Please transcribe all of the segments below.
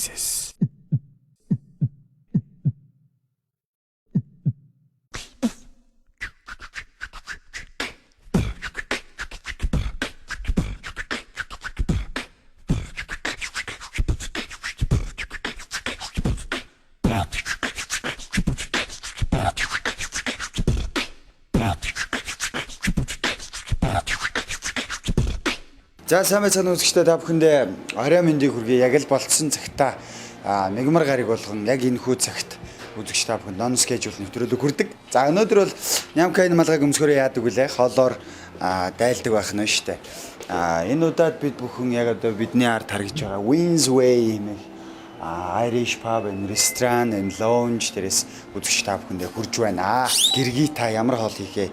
Voices. За сайн байцгаана үзэгчдээ та бүхэндээ орой мэндийг хүргэе. Яг л болцсон цагта мигмар гариг болгон яг энэ хүү цагт үзэгч та бүхэнд non schedule нэвтрүүлэг хүрдэг. За өнөөдөр бол Нямкайн малгайг өмсгөрөө яадаг вүлээ? Хоолоор дайлдаг байх нь шүү дээ. Энэ удаад бид бүхэн яг одоо бидний ард харагдж байгаа Wins Way хэмээх Irish pub and restaurant and lounge дээрээс үзэгч та бүхэндээ хүрж байна. Гэргий та ямар хоол хийхээ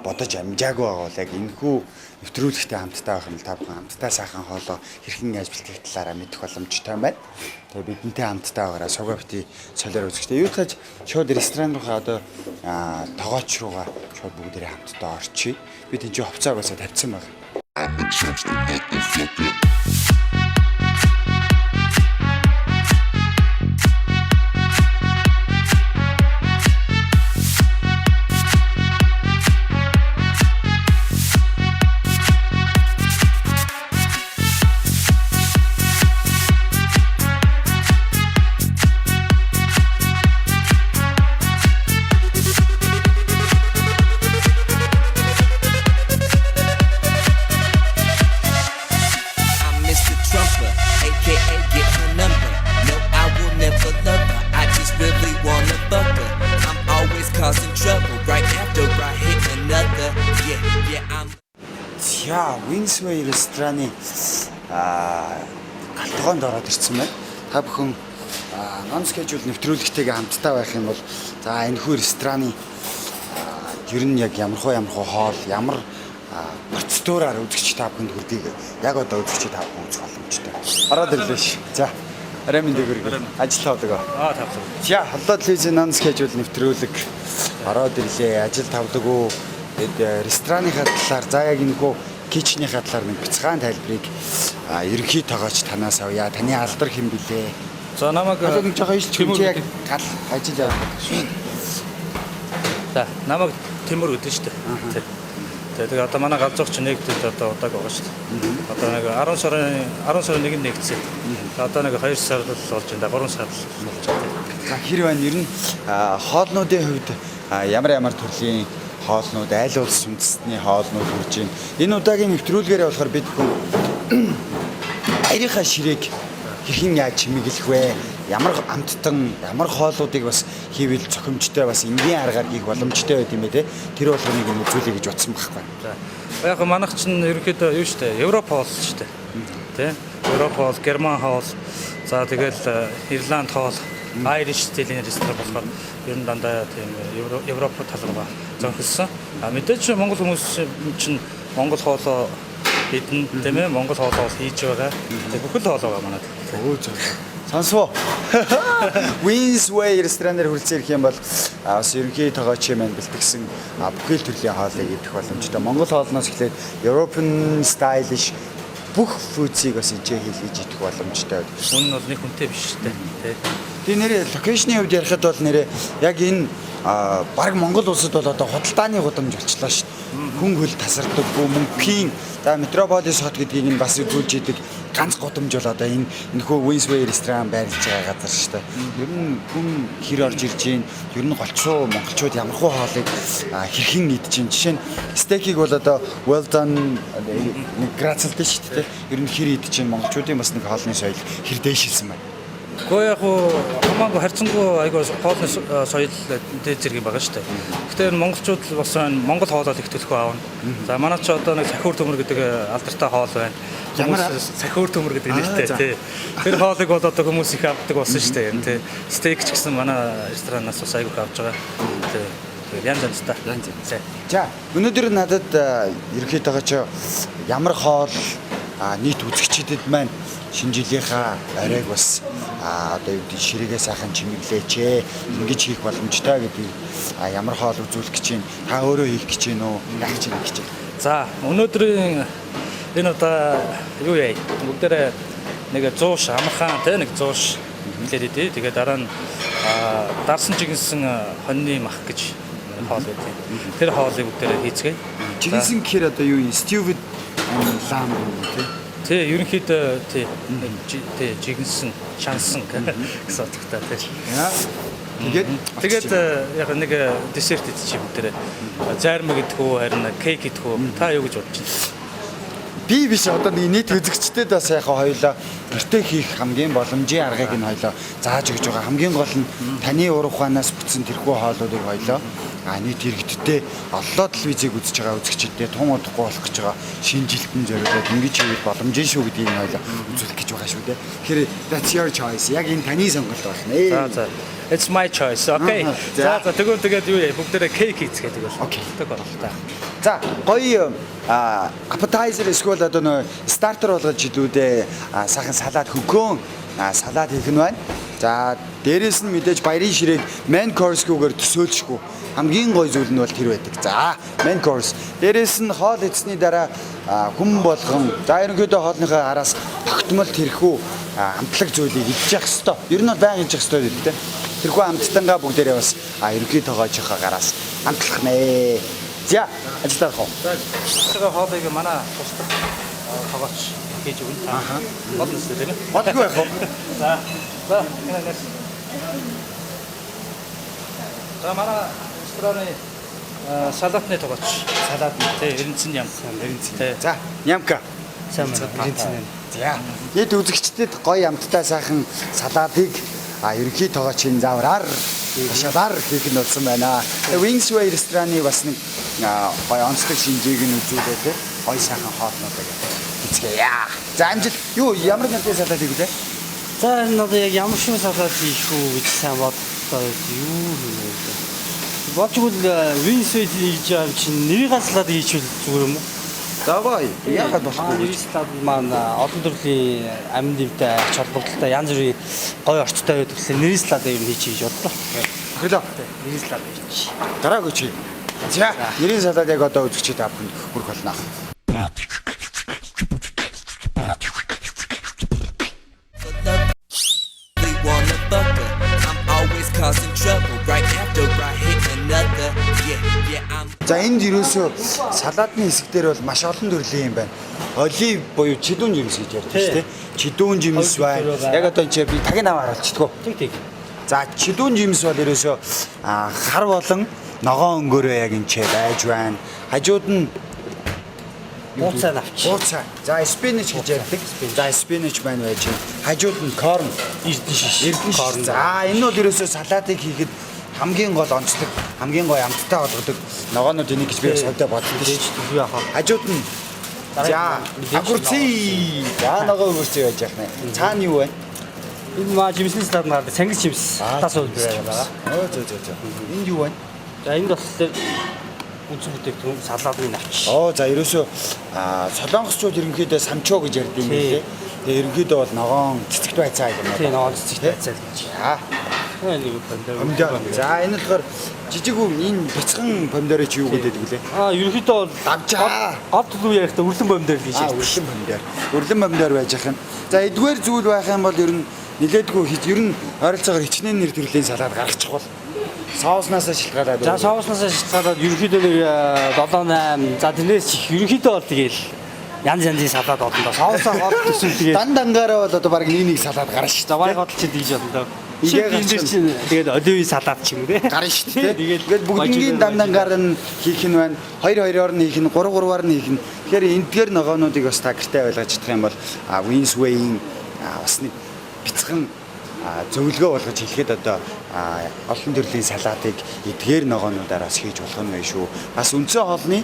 бодож амжаагүй байгаа бол яг энэ хүү нэвтрүүлэгтэй хамтдаа байх юм та бүхэн хамтдаа сайхан хоолоо хэрхэн ажиглах талаараа мэдэх боломжтой байна. Тэгээ бидэнтэй хамтдаа байгаараа сугаа бити солиор үзэгчтэй. Юу тааж шууд ресторан руугаа одоо тогооч руугаа шууд бүгдээрээ хамтдаа орчие. Би тийч хувцаа басаа тавьсан байна. Wins Way рестораны галтгоонд ороод ирсэн байна. Та бүхэн non schedule нэвтрүүлэгтэйгээ хамтдаа байх юм бол за энэ хүү рестораны ер нь яг ямар хоол, ямар процедураар үзэгч та бүхэнд хүрдгийг яг одоо үзэгч та бүхэн үзэх боломжтой. Ороод ирлээ ш. За арай мэндийг хүргэе. Ажил тавдаг. Тавдаг. За холдоо телевизийн non schedule нэвтрүүлэг ороод ирлээ. Ажил тавдаг уу? Тэгээд рестораныхаа талаар за яг энэ хүү кичнийхаа талаар нэг бяцхан тайлбарыг ерөнхий тогооч танаас авъя. Таны алдар хэм билээ? За намайг нэг жоохон иш чимээ гал ажил явах шүү. За намайг Тимур гэдэг шүү дээ. Тэгээд одоо манай галзууч нэгдээд одоо удааг байгаа шүү дээ. Одоо нэг 10 сарын 1-нд нэгдсэн. Одоо нэг 2 сар болж байна. 3 сар болж байна. За хэр байна? Ер нь хоолнуудын хувьд ямар төрлийн хоолнууд, аль улс үндэстний хоолнууд хүрж байна. Энэ удаагийн нэвтрүүлгээрээ болохоор бид аярынхаа ширээг хэрхэн яаж чимэглэх вэ? Ямар амттан, ямар хоолуудыг бас хийвэл цохимжтой бас энгийн аргаар хийх боломжтой байд юм бэ те. Тэр болгоныг нь үзүүлэе гэж бодсон байхгүй. За яг манайх чинь ерөнхийдөө юу шүү дээ? Европ хоол шүү дээ. Тэ? Европ хоол, Герман хоол, за тэгэл Ирланд хоол, Irish стилийн ресторан болохоор ер нь дандаа тийм Европ тал руугаа зонхилсон. Мэдээж Монгол хүмүүс чинь Монгол хоолоо бидэн тийм ээ Монгол хоолоо хийж байгаа. Бүхэл хоол байгаа манайд. Өө зөв. Сонсоо. Wins Way ресторанаар хүрэлцэн ирэх юм бол бас ерөнхий тогооч маань бэлтгэсэн бүхэл төрлийн хоолыг идэх боломжтой. Монгол хоолноос эхлээд European stylish бүх фүүдсийг бас ижээ хийж идэх боломжтой. Үн нь бол нэг хүнтэй биш шүү дээ. Тэгээ нэрээ локейшны хувьд ярихад бол нэрээ яг энэ баг Монгол улсад бол одоо худалдааны гудамж болчлоо шүү дээ. Хүн хөл тасардаг мөнгөний за метрополис хот гэдгийг нь бас үзүүлж идэг ганц гудамж бол одоо энэ хөө Wins Way ресторан байрлаж байгаа газар шүү дээ. Ер нь хүн хэр орж ирж гин, ер нь голчуу монголчууд ямар хөө хоолыг хэрхэн идэж гин. Жишээ нь стейкийг бол одоо well done нэг грацэлтэй шүү дээ. Ер нь хэр идэж гин монголчуудын бас нэг хоолны соёл хэр дээшилсэн байна. Гэхдээ яг хамаагүй харьцангуй айгүй хоолны соёл дээд зэрэг байгаа шүү дээ. Гэхдээ монголчууд бас монгол хоолоо их төлөхөө аавна. За манай ч одоо нэг сахиур төмөр гэдэг алдартай хоол байна. Ямар сахиур төмөр гэдэг нэртэй тий. Тэр хоолыг бол одоо хүмүүс их авдаг болсон шүү дээ. Тий. Стейк ч гэсэн манай ресторанаас бас айгүй авч байгаа. Тий. Янз янз та. За өнөөдөр надад ерөнхийдөө ч ямар хоол нийт үзэгчдэд маань шинэ жилийнхаа оройг бас одоо юу гэдэг ширээгээ сайхан чимэглээч ингэж хийх боломжтой гэдгийг ямар хоол үзүүлэх гэж байна. Та өөрөө хийх гэж байна уу? Яг ч хийж байна. За өнөөдрийн энэ одоо юу яа? Бүгдээрээ нэг 100 ш амархан тий нэг 100 ш хэлээд идэв. Тэгээ дараа нь дарсан жигэнсэн хоньны мах гэж хоол байдаг. Тэр хоолыг бүгдээрээ хийцгээе. Жигэнсэн гэхээр одоо юу юм? Stewed lamb тий. Тий, ерөнхийдөө тий жигэнсэн, шансан гэсэн утгатай тий. Тэгээд яг нэг десерт идчих бүгдээрээ. Зарим гэдэг үү, харин кейк гэдэг үү? Та юу гэж бодож байна? Би биш одоо нэг нийт үзэгчдэд бас яг хоёлаа гэртээ хийх хамгийн боломжийн аргыг нь хоёлоо зааж өгч байгаа. Хамгийн гол нь таны урах ухаанаас бүтсэн тэрхүү хоолуудыг хоёлоо нийт иргэдтэй оллоо телевизийг үзэж байгаа үзэгчдэд тун удахгүй болох гэж байгаа шинжилтэн зориулаад ингэж хийвэл боломжийн шүү гэдгийг нь хоёлоо үзүүлэх гэж байгаа шүү дээ. Тэгэхээр that's your choice. Яг энэ таны сонголт болно. За. It's my choice. Okay. За тэгээд юу яа бүгдээрээ кейк хийцгээ тэгэл. Окей. Тэг бодлоо. За гоё appetizer эсвэл одоо нөө стартер болгож илүүдээ сайхан салаад хөгөөн салаад хийх нь байна. За дээрээс нь мэдээж баярын ширээг main course-гүйгээр төсөөлшгүй хамгийн гоё зүйл нь бол тэр байдаг. За main course дээрээс нь хоол идсний дараа хүм болгон за ерөнхийдөө хоолныхаа араас тогтмол тэрхүү амтлаг зүйлийг идчих хэвээр. Ер нь бол байнга идчих хэвээр гэдэг. Тэрхүү амттангаа бүгдээрээ бас ерөнхийдөө жоохон гараас амтлах нэ. За ажиллах уу. Тэгээ хоолыг манай тусдаг тогооч хийж өгнө. Болно шүү дээ. Бодгүй яах вэ? За гэнэ. За манай рестораны салатны тогооч. Салат тий эренцэн ям. Эренцэн. За нямка. сайн байна. Эренцэн. За. Эд үзэгчдэд гоё амттай сайхан салаатыг ерөнхий тогоочийн завраар шалаар хийх нь болсон байна. Wingsway рестораны бас нэг гоё онцлог шинжээг нь үзүүлээд гоё сайхан хоолнуудыг хийцгээе. За амжилт. Юу ямар нэгэн салаат хийх вэ? За энэ одоо яг ямар шиг салаат хийх үү гэж сайн бодлоо. Юу хийх вэ? Бодгол Wingsway хийж байгаа чинь нэрийн салаат хийчихвэл зүгээр юм уу? Давай. Яагаад болохгүй? Нэрийн салаат маань олон төрлийн амин дэвтэй ач холбогдолтой янз бүрийн гоё орчтой байдаг гэсэн нэрийн салаат юм хийж бодлоо. Өглөө. Нэрийн салаат хийж. Дараагүй чи. За нэрийн салаат яг одоо үзэгчид авахд хүрэх болно. За энд ерөөсөө салаатны хэсэг дээр бол маш олон төрлийн юм байна. Олив буюу чидүүн жимс гэж ярьдаг шүү дээ. Чидүүн жимс байна. Яг одоо энэ би тагийн наваа харуулчихдгоо. Тэг. За чидүүн жимс бол ерөөсөө хар болон ногоон өнгөөрөө яг энэ ч байж байна. Хажууд нь Ууцаа навч. ууцаа. За спинич гэж ярьдаг. За спинич байна байж байна. Хажууд нь корн. Эрдэн шиш. Корн. За энэ бол ерөөсөө салаатыг хийхэд хамгийн гол онцлог, хамгийн гоё амттай болгодог ногоонууд энийг гэж би бас хавьдаа бодлоо шүү дээ. Юу яхаа. Хажууд нь за агурци. За ногоо агурци байж яах нэ. Цаана юу вэ? Энэ маа жимсний салаат наад цангис жимс. Тас уу байгаа. За. Энд юу вэ? За энд болохоор үнцэн бүтээгдэхүүн салаатны навч. За ерөөсөө солонгосчууд ерөнхийдөө самчоо гэж ярьдаг юм билээ. Тэгээ ерөнхийдөө бол ногоон цэцэгт байцаа юм байна. Тийм ногоон цэцэгт байцаа гэж. Нэг помидор. За энэ болохоор жижиг үн энэ бяцхан помидорыг чи юу гэдэг вүлээ? Ерөнхийдөө бол Давжаа. гол төлөв ярихдаа үрлэн помидор гэж ярьдаг. Үрлэн помидор. Үрлэн помидор байж ах юм. За эдгээр зүйл байх юм бол ер нь нилээдгүй ер нь ойролцоогоор хичнээн нэр төрлийн салаад гаргачих бол соуснаас шилтгаалаад. За соуснаас шилтгаалаад ерөнхийдөө нэг 7 8 за тэрнээс их ерөнхийдөө бол тэгэл янз янзын салаад болно да. Соусаа гол төсөл тэгээд дангаараа бол одоо баг нэг салаад гарна шүү. за баг гол чи дийж болно да. Тэгээд оливын салаад ч юм уу те. Гарна шүү дээ. Тэгээд бүгднийг дангаар нь хийх нь байна. 2-2-оор нь хийх нь 3-3-аар нь хийх нь. Тэгэхээр эндгээр ногоонуудыг бас та гэртээ ойлгож чадах юм бол Wingsway-ийн бас нэг бяцхан зөвлөгөө болгож хэлэхэд одоо олон төрлийн салаатыг эдгээр ногоонуудаараас хийж болох нь байх шүү. Бас үндсэн хоолны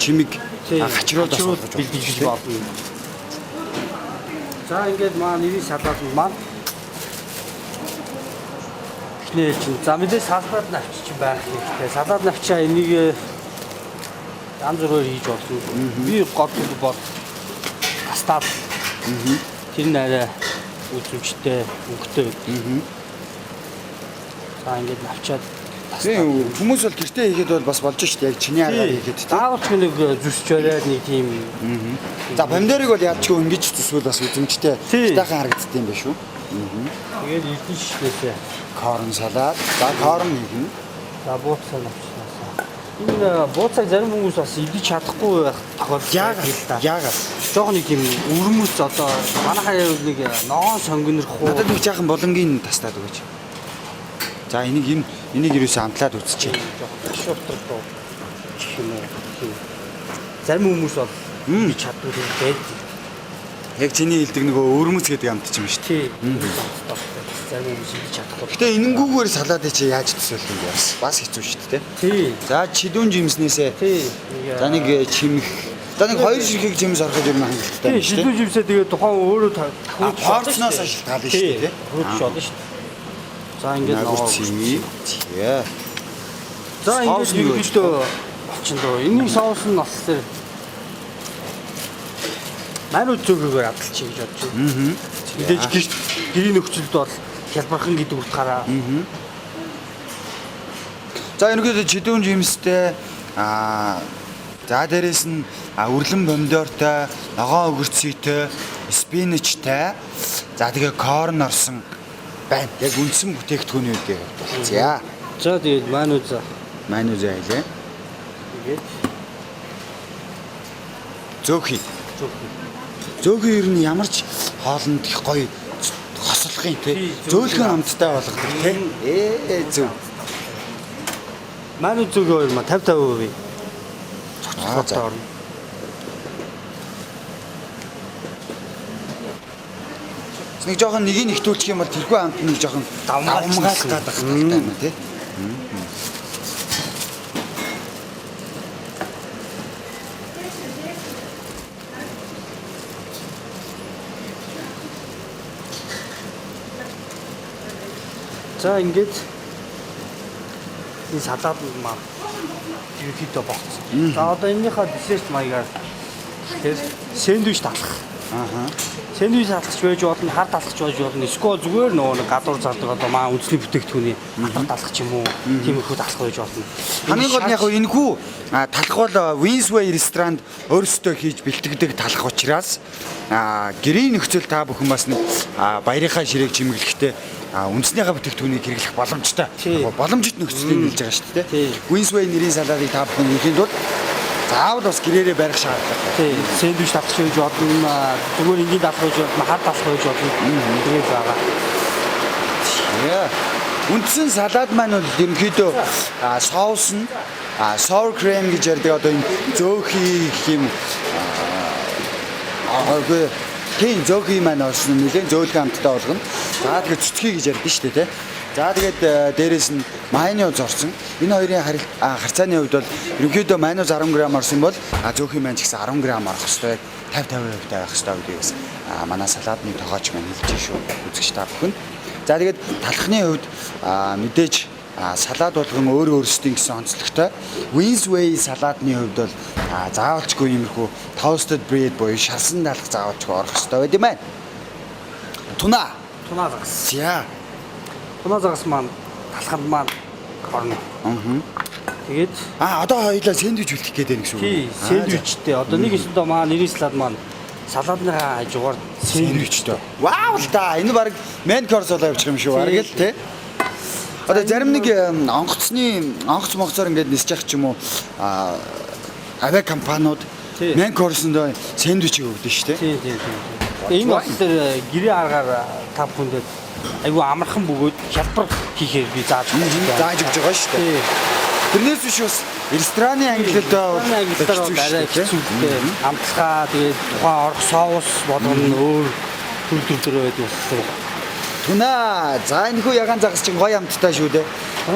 чимэг хачрууд бас болгож бэлтгэж болно. За ингээд маа нэрийн салаад маань эхнээ чинь за мэдээ салаад навч чинь байх хэрэгтэй. Салаад навчаа энийг янз бүрээр хийж болно. Би гол бол пастад. Тэр нь арай үзэмжтэй, өнгөтэй. За ингээд навчаад Тийм хүмүүс бол гэртээ хийгээд бол бас болж шүү дээ. Яг чиний аргаар хийгээд тийм. Заавал ч нэг зүсч бариад нэг тийм. За помидорыг бол яадчгүй ингэж зүсвэл бас үзэмжтэй Тийм. таахан харагддаг юм байна шүү. Тэгээд эдэн шишнээсээ. Корн салаад. За корн хийгнэ. За бууцаа навчнаасаа. Энэ бууцааг зарим хүмүүс бас идэж чадахгүй байх тохиолдол. Яагаад? Жохон нэг тийм өрмөц одоо манайхаа яг нэг ногоон сонгонорхуу. Надад нэг жаахан болонгийн тастаад өгөөч. За энийг ерөөсөө амтлаад үзчихье. Шууртал доо. Зарим хүмүүс бол идэж чаддгүй байдаг. Яг чиний хэлдэг нөгөө өрмөц гэдэг амт ч юм шүү дээ. Тийм. Зарим хүмүүс идэж чадахгүй. Гэтэ энэнгүүгээр салаадыг чи яаж төсөөлөх юм бэ? Бас хэцүү шүү дээ. Тийм. За чидүүн жимснээсээ. Тийм. За нэг чимэх. За нэг хоёр ширхэг жимс ороход юм хангалттай Тийм. байна шүү Шилүү дээ. живсээ тэгээд тухайн өөрөө Порцноос шалтгаална шүү дээ. Хөөж болно шүү дээ. За ингээд Нагур ногоо. чи. Тээ. За Соус ингээд нь юу вэ? ерөөдөө очин доо. Энийн соус нь бас тэр манайд зөөгөөр адалчих гэж бодож байна. Мэдээж гэрийн нөхцөлд бол хялбархан гэдэг утгаараа. За ерөнхийдөө чидүүн жимстэй за дээрэс нь үрлэн помидортой, ногоон өгөрцөйтэй, спиничтэй. За тэгээ корн орсон байна. Яг үндсэн бүтээгдэхүүний үедээ. За За тэгээд манайд за. маань үзээ хэлээ. Тэгээд Зөөхий. Зөөхий ер нь ямар ч хоолнд их гоё хослохын тий. Зөөлхөн амттай болгодог тий. Зөв. манайд зөөгөө 50-50%. За. Орно. Нэг жоохон нэг нь ихтүүлчих юм бол тэрхүү амт нь жоохон давмгаалах гадах талтай юм тий. За ингээд энэ салаад маа ерөөхдөө богцсон. За одоо энэнийхээ десерт маягаар тэр сэндвич талах. Сэндвич талахч байж болно, хар талахч байж болно. Эсвэл зүгээр нөгөө нэг гадуур зардаг одоо маа үндэсний бүтээгдэхүүний хар талах ч юм уу, тиймэрхүү талах байж болно. Хамгийн гол нь яг энэхүү талах бол Winsway ресторанд өөрсдөө хийж бэлтгэдэг талах учраас гэрийн нөхцөл та бүхэн бас нэг баярынхаа ширээг чимэглэхдээ үндснийхээ бүтээгдэхүүнийг хэрэглэх боломжтой. Боломжит нөхцөлийг нэлж байгаа шүү дээ. Winsway нэрийн салаадыг та бүхэн хийхэд бол заавал бас гэрээрээ барих шаардлагатай. Тийм, сэндвич талах байж болно, зүгээр энгийн талах байж болно, хар талах байж болно. Тэгээд байгаа. Үндсэн салаад маань бол ерөнхийдөө соус нь sour cream гэж ярьдаг одоо энэ зөөхий гэх юм тийм зөөхий маань орсон нэлээд зөөлхөн амттай болгоно. За тэгээд цэцгий гэж ярьдаг шүү дээ. За тэгээд дээрэс нь майонез орсон. Энэ хоёрын харьцааны хувьд бол ерөнхийдөө майонез 10 г орсон бол зөөхий маань ч гэсэн 10 г орох хэрэгтэй. 50-50% байх хэрэгтэй гэдгийг бас манай салаадны тогооч маань хэлж шүү. Үзэгч та бүхэнд. За тэгээд талхны хувьд мэдээж салаад болгон өөрсдийн гэсэн онцлогтой. Winsway салаадны хувьд бол заавалчгүй иймэрхүү toasted bread буюу шарсан талх заавалчгүй орох хэрэгтэй байд юм байна. Тунаа загас. За. Тунаа загас маань талханд маань орно. Тэгээд Одоо хоёулаа сэндвич үлдэх гээд байна гэсэн үг. тий, сэндвичтэй. Одоо нэг эсвэл маа нэрийн салаад маань салаадныхаа хажуугаар сэндвичтэй. Вау л да. Энэ баг main course болоо явчих юм шүү. Бараг л тий. Одоо зарим нэг онгоц могцоор ингээд нисэж явах ч юм уу авиа компаниуд main course-нд сэндвич өгдөг шүү дээ. тий. Энэ бас тэр гэрээ аргаар та бүхэнд айгүй амархан бөгөөд хялбар хийхээр би зааж өгч байгаа шүү дээ. Тэрнээс биш бас рестораны ангиллалдаа бол арай хэцүүтэй. Амтлагаа тэгээд тухайн орох соус болгоно өөр төр байдаг болсон. Тунаа. За энэхүү ягаан загас чинь гоё амттай шүү дээ.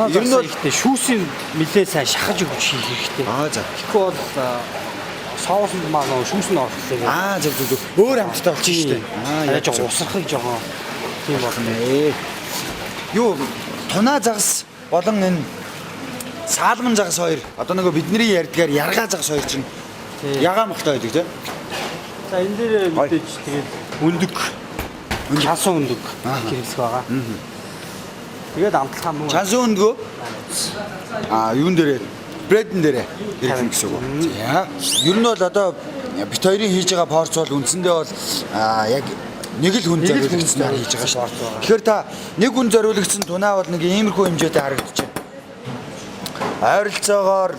Ер нь бол шүүсийн нэлээ сайн шахаж өгч хийх хэрэгтэй. За. Тэгэхгүй бол соуснд маань шүүс нь орлоо. Зөв. Өөр амттай болчих шүү дээ. Яаж усрахыг жоохон тийм болно. Юу тунаа загас болон энэ саалман загас хоёр одоо нөгөө бидний ярьдгаар яргаа загас хоёр чинь ягаан мохтой байдаг тийм. За энэ дээр мэдээж тэгээд өндөг чансан өндөг хэрэгсэх байгаа. Тэгээд амтлагаа мөн чансан өндгөө утас. Юун дээрээ брэдэн дээрээ хэрэглэн гэсэн үг. За. Ер нь бол одоо бит хоёрын хийж байгаа порц бол үндсэндээ бол яг нэг л хүн зориулагдсанаар хийж байгаа шүү. Тэгэхээр та нэг хүн зориулагдсан тунаа бол нэг иймэрхүү хэмжээтэй харагдаж байна. Ойролцоогоор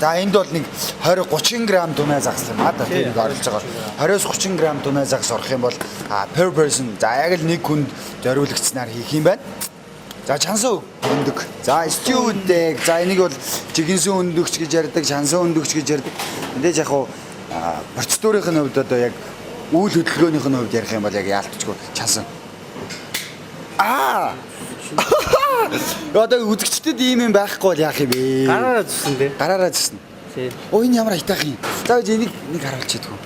за энд бол нэг 20-30 г тунаа загас юм аа да тийм ойролцоогоор 20-30 г тунаа загас орох юм бол per person за яг л нэг хүнд зориулагдсанаар хийх юм байна. За чансан өндөг. За стю үдэг. За энийг бол жигэнсэн өндөгч гэж ярьдаг, чансан өндөгч гэж ярьдаг. Эндэж яг хуу процедурын хувьд одоо яг үйл хөдөлгөөнийх нь хувьд ярих юм бол яг яалтчгүй чансан. Одоо үзэгчдэд ийм юм байхгүй бол яах юм бэ? Гараараа зүсэн дээ. Гараараа зүснэ. Тийм. Энэ ямар айтаах юм. За энийг нэг харуулж идэггүй.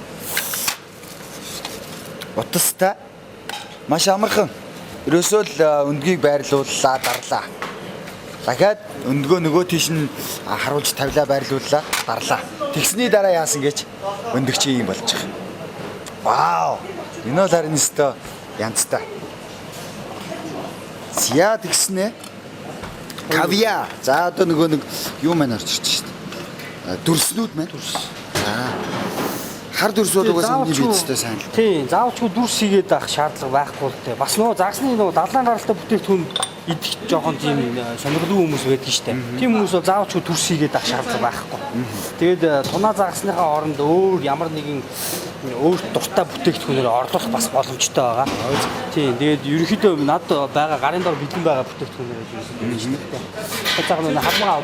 Утастай. Маш амархан. Ерөөсөө л өндгийг байрлууллаа, дарлаа. Дахиад өндгөө нөгөө тийш нь харуулж тавилаа байрлууллаа, дарлаа. Тэгсний дараа яасан гэж өндөгч юм болж байгаа. Вау! Энэ бол харин өстой янзтай. Зя тэгснэ. Кавиа. За одоо нөгөө нэг юу маань орж ирж шít. Дүрснүүд маань дүрс. Хар дүрс бол угаасаа нэг бидтэй сайн л. Тийм, заавчгүй дүрс хийгээд авах шаардлага байхгүй л дээ. Бас нөгөө загсны нөгөө далайн гаралтай бүтээгдэхүүн идэх жоохон тийм сонирхолтой хүмүүс байдаг шүү дээ. Тийм хүмүүс бол заавчгүй дүрс хийгээд авах шаардлага байхгүй. Тэгээд тунаа загсныхаа оронд өөр ямар нэгэн өөр дуртай бүтээгдэхүүнээр орлох бас боломжтой байгаа. Тийм, тэгээд ерөнхийдөө над байгаа гарын дор бэлэн байгаа бүтээгдэхүүнээр юм шүү дээ. Тэгэхээр нэг хамгаа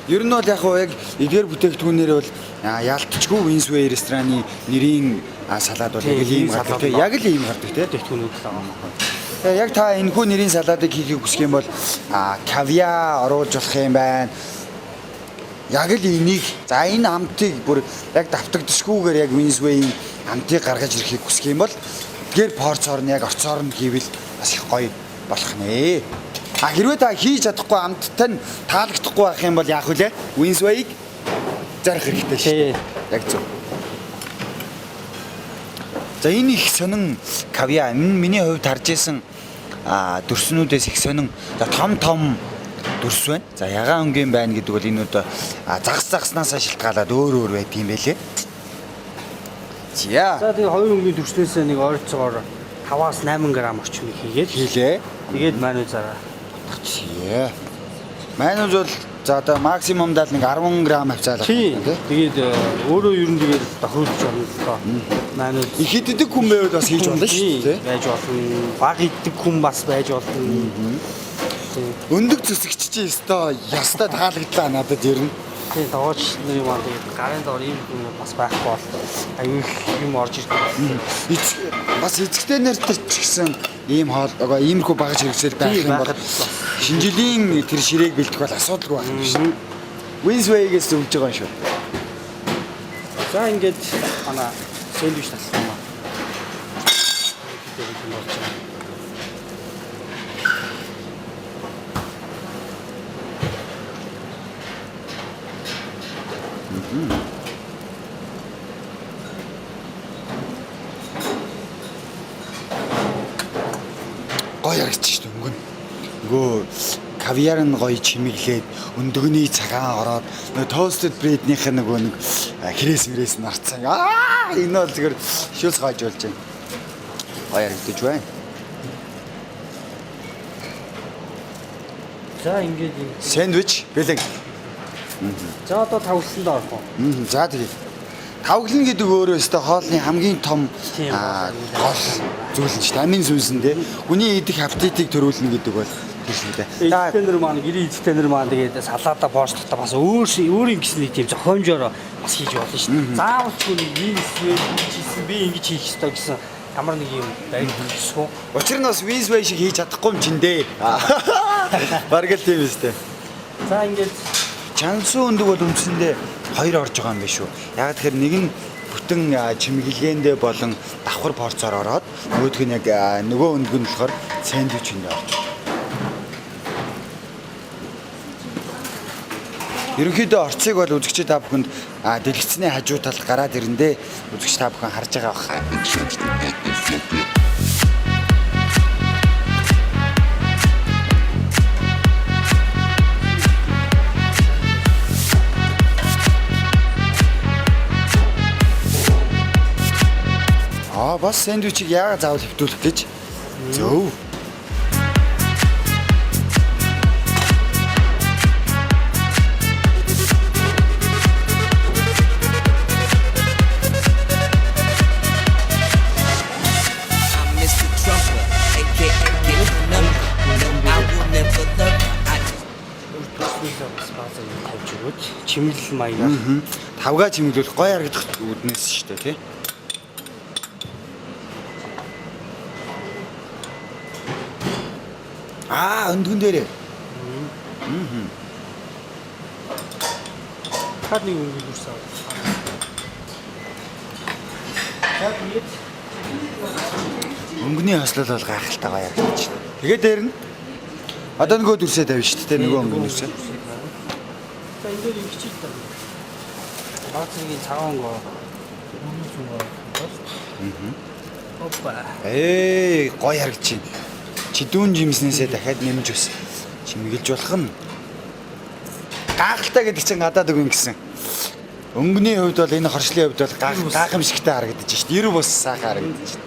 Ер нь бол яг хуу яг эдгээр бүтээгдэхүүнээр бол яалтчгүй Winsway рестораны нэрийн салаад бол яг л ийм гардаг тийм яг л ийм гардаг тийм бүтээгдэхүүнүүд л байгаа. Яг та энэхүү нэрийн салаадыг хийхийг хүсэх юм бол кавиа оруулж болох юм байна. Яг л энийг за энэ амтыг бүр яг давтагдшгүйгээр яг Winsway-ийн амтыг гаргаж ирэхийг хүсэх юм бол эдгээр порцоор нь яг орцоор нь хийвэл бас их гоё болох нэ. Хэрвээ та хийж чадахгүй амттай нь таалагдахгүй байх юм бол яах вүлээ? Winsway-г зарах хэрэгтэй шүү. Яг зөв. За энэ их сонин кавиа миний хувьд харж исэн дүрснүүдээс их сонин том дүрс байна. За ягаан өнгийн байна гэдэг бол энэ одоо загснаас шилтгаалаад өөр байт юм байлээ. За тэгээ хоёр өнгийн дүрснээс нэг ойролцоогоор 5-8 г орчим хийгээд тэгээд мануу зараа. Манус бол за одоо максимумдаа нэг 10 г авцаалаа. Тийм. Тэгээд өөрөө ер нь тэгээд тохиолдож байна л доо. Манус их иддэг хүн байвал бас хийж болно шүү дээ. Байж болно. Баг иддэг хүн бас байж болно. Өндөг зүсгч чи өстой ястаа таалагдлаа надад ер нь. Тийм дооч нэр юм аа тэгээд гарын доор ийм хүн бас байхгүй бол аюул юм орж ирдэг. Бас эцэгтэй нэртэй ч гэсэн ийм хоол иймэрхүү багаж хэрэгсэл байх юм бол шинэ жилийн тэр ширээг бэлдэх бол асуудалгүй байх юм шүү. Winsway-гээс зөвж байгаа юм шүү. За ингээд манай сэндвич таслах юм аа. Гоё харагдчих шүү өнгөн. Нөгөө кавиар нь гоё чимэглээд өндөгний цагаан ороод нөгөө toasted bread-ийнх нь нөгөө нэг хэрээс нарцсан. Энэ бол зөвхөн шүүлс гойж болж байна. Гоё харагдаж байна. За ингээд сэндвич бэлэг. За одоо тавлсанд орох уу? За тэгээ. Тавглан гэдэг өөрөө өстой хоолны хамгийн том гол зүйл нь шүү дээ. Амин сүнсэн дээ. Хүний идэх аппетитийг төрүүлнэ гэдэг бол тийм шүү дээ. Эцэгтэй нар маань гэрийн эцэгтэй нар маань тэгээд салаада боорчлохтаа бас өөрийн гэсэн нэг тийм зохиомжоор бас хийж болно шүү дээ. Заавалчгүй нэг хийсэн би ингэж хийх ёстой гэсэн ямар нэг юм байгуулсан. Учир нь бас Winsway шиг хийж чадахгүй юм чин дээ. Бараг л тийм үстэй. За ингээд чансан өндөг бол үндсэндээ хоёр орж байгаа юм биш үү. Яг тэгэхээр нэг нь бүтэн чимэглэгээндээ болон давхар порцоор ороод нөгөөх нь яг нөгөө өндөг нь болохоор сэндвичэнд орж. Ерөнхийдөө орцыг бол үзэгч та бүхэнд дэлгэцний хажуу талд гараад ирэндээ үзэгч та бүхэн харж байгаа бах. бас сэндвичийг яагаад заавал хэвтүүлэх гэж? Зөв. Бас баазаа юм тавьж өгөөд чимэглэл маягаар Тавгаа чимэглүүл гоё харагдах үүднээс шүү дээ тий. Өндгөн дээрээ. хаад нэг өнгө үрсаа. Яг нэг Өнгөний хослол бол гайхалтай гоё харагдаж байна. Тэгээд дээр нь одоо нөгөө дүрсээ тавьж шүү дээ нөгөө өнгөний дүрсээ. за энэ дээр ингэчих та. Баацгийн цагаан гоо. Опа. Гоё харагдаж байна. Чидүүн жимснээсээ дахиад нэмж ус чимгэлж болох нь. Гайхалтай гэдэг чинь гадаад өгөн гэсэн. Өнгөний хувьд бол энэ хоршлын хувьд бол гайхамшигтай харагдаж шүү дээ. 90 бус сайхан харагдаж шүү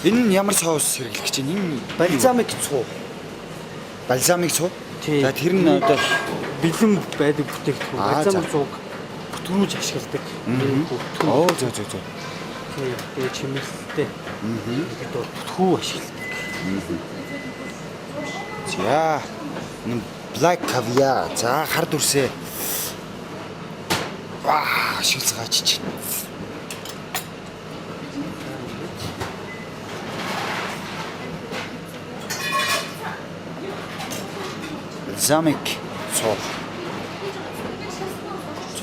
дээ. Энэ нь ямар соус хэрэглэх гэж байна? Энэ Бальзамик цуу. бальзамик цуу. Тий. За тэр нь одоо Бэлэн байдаг бүтээгдэхүүн. Бальзамик цууг бүтрүүж ашигладаг. оо зөө. Тэгээ чимэглэлтэй. Ихэд бүтгэв ашигладаг. За энэ black caviar. За хар дүрсээ. Шилцгаач чинь. Замик цоо.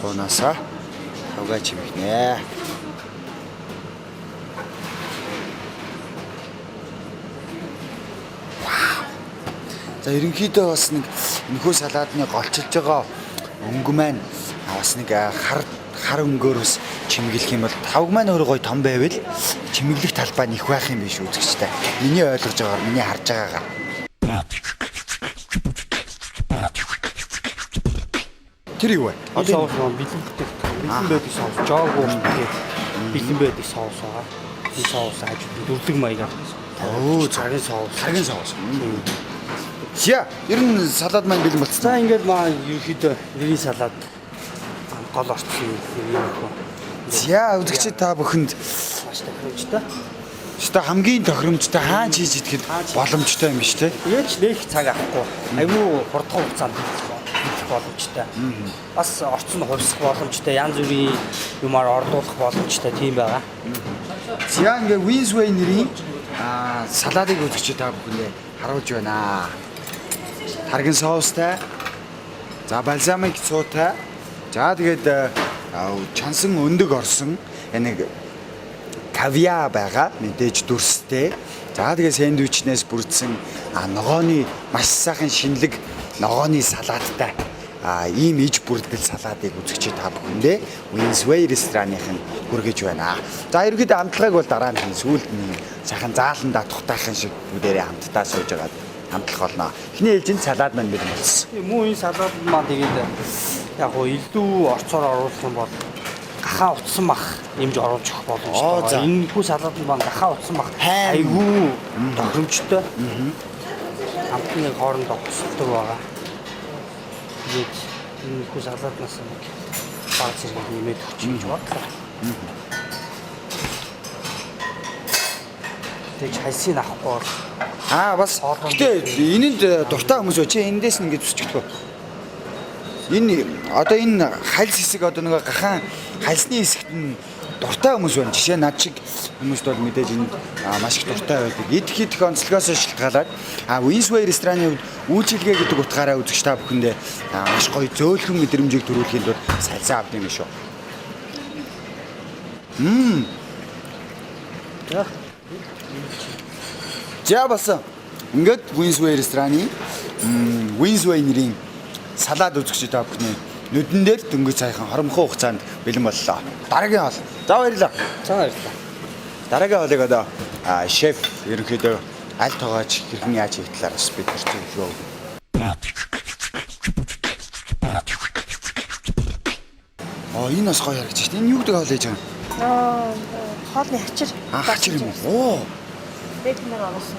Цоонасаа тавгаа чимэгнэ. За ерөнхийдөө бас нэг энэхүү салаадны голчилж байгаа өнгө маань бас нэг хар өнгөөрөөс чимэглэх юм бол тавг маань өөрөө гоё том байвал чимэглэх талбай нь их байх юм биш үзэгчтэй. Миний ойлгож байгаагаар, миний харж байгаагаар. Тэр юу вэ? Одоо соус бэлэн бүтээгдэхүүн. Бэлэн байдаг соус, жогоо гэдэг бэлэн байдаг соус байгаа. Энэ соус аж дүрлэг маягаар. Цагийн соус. За, ер нь салаад маань бэлэн болцсон. За ингээд маа ерөөхдөө нэрийн салаад гол орцсон юм хөө. За, үзэгчид та бүхэнд Маш тохиромжтой. өстой хамгийн тохиромжтой хаан чийж идэхэд боломжтой юм биш үү? Тэгээд ч нэг цаг авахгүй. Айгүй хурдхан хугацаанд хийх боломжтой. Бас орцсон хувьсах боломжтой. Янз бүрийн юмар орлуулах боломжтой тийм байгаа. За, ингээ Winsway нэрийн салаадыг үзэгчид та бүхэндээ харуулж байна. Таргин соустай. За, бальзамик цуутай. За, тэгээд чансан өндөг орсон нэг кавиа байгаа. Мэдээж дүрстэй. За, тэгээд сэндвичнээс бүрдсэн ногооны маш сайхан шинэлэг ногооны салааттай. Ийм иж бүрдэл салаадыг үзэгчид та бүхэндээ Winsway рестораных нь хүргэж байна. За, ерөнхийдөө хамтлагыг бол дараа нь сүүлд нь сайхан зааландаа тухтайхан шиг бүгдээрээ хамтдаа сууж байгаа хамтлах болно. Эхний ээлжинд салаад маань бэлэн болсон. Мөн энэ салаад маань тэгээд яг гоо илүү орцоор оруулах юм бол гахаа утсан мах нэмж оруулж өгөх боломжтой. Энэ хүү салаад маань гахаа утсан мах айгүй тохиромжтой. Хамтны хоорондоо хөсөлдөг байгаа. Тэгээд энэ хүү салааднаас нэг баг зэрэг нэмээд өгч гэж бодлоо. Тэгж хайсыг авахгүй бол Бас гэтээ энэнд дуртай хүмүүс чи эндээс нь ингэж зүсчихдэг. Энэ одоо энэ хальс хэсэг одоо нэг гахаан хальсны хэсэгт нь дуртай хүмүүс байна. Жишээ нь над шиг хүмүүст бол мэдээж энд маш их дуртай байдаг. Идэх онцлогоос шалтгаалаад Winsway рестораны хувьд үйлчилгээ гэдэг утгаараа үзэгч та бүхэндээ маш гоё зөөлхөн мэдрэмжийг төрүүлэхэд бол салсан авд юм шүү. За басан. Ингээд Winsway рестораны Winsway нэрийн салаад үзэгч та бүхний нүдэн дээр дөнгөж сайхан хоромхон хугацаанд бэлэн боллоо. Дараагийн хоол. За баярлалаа. За баярлалаа. Дараагийн хоолыг одоо шеф ерөнхийдөө аль тоогооч хэрхэн яаж хийх талаар бас бид хэлчихвээ. Энэ бас гоё харагдаж байна. Энэ юу гэдэг хоол ээж байгаа? хоолны хачир. Хачир юм уу? Бэкнэр оруулсан.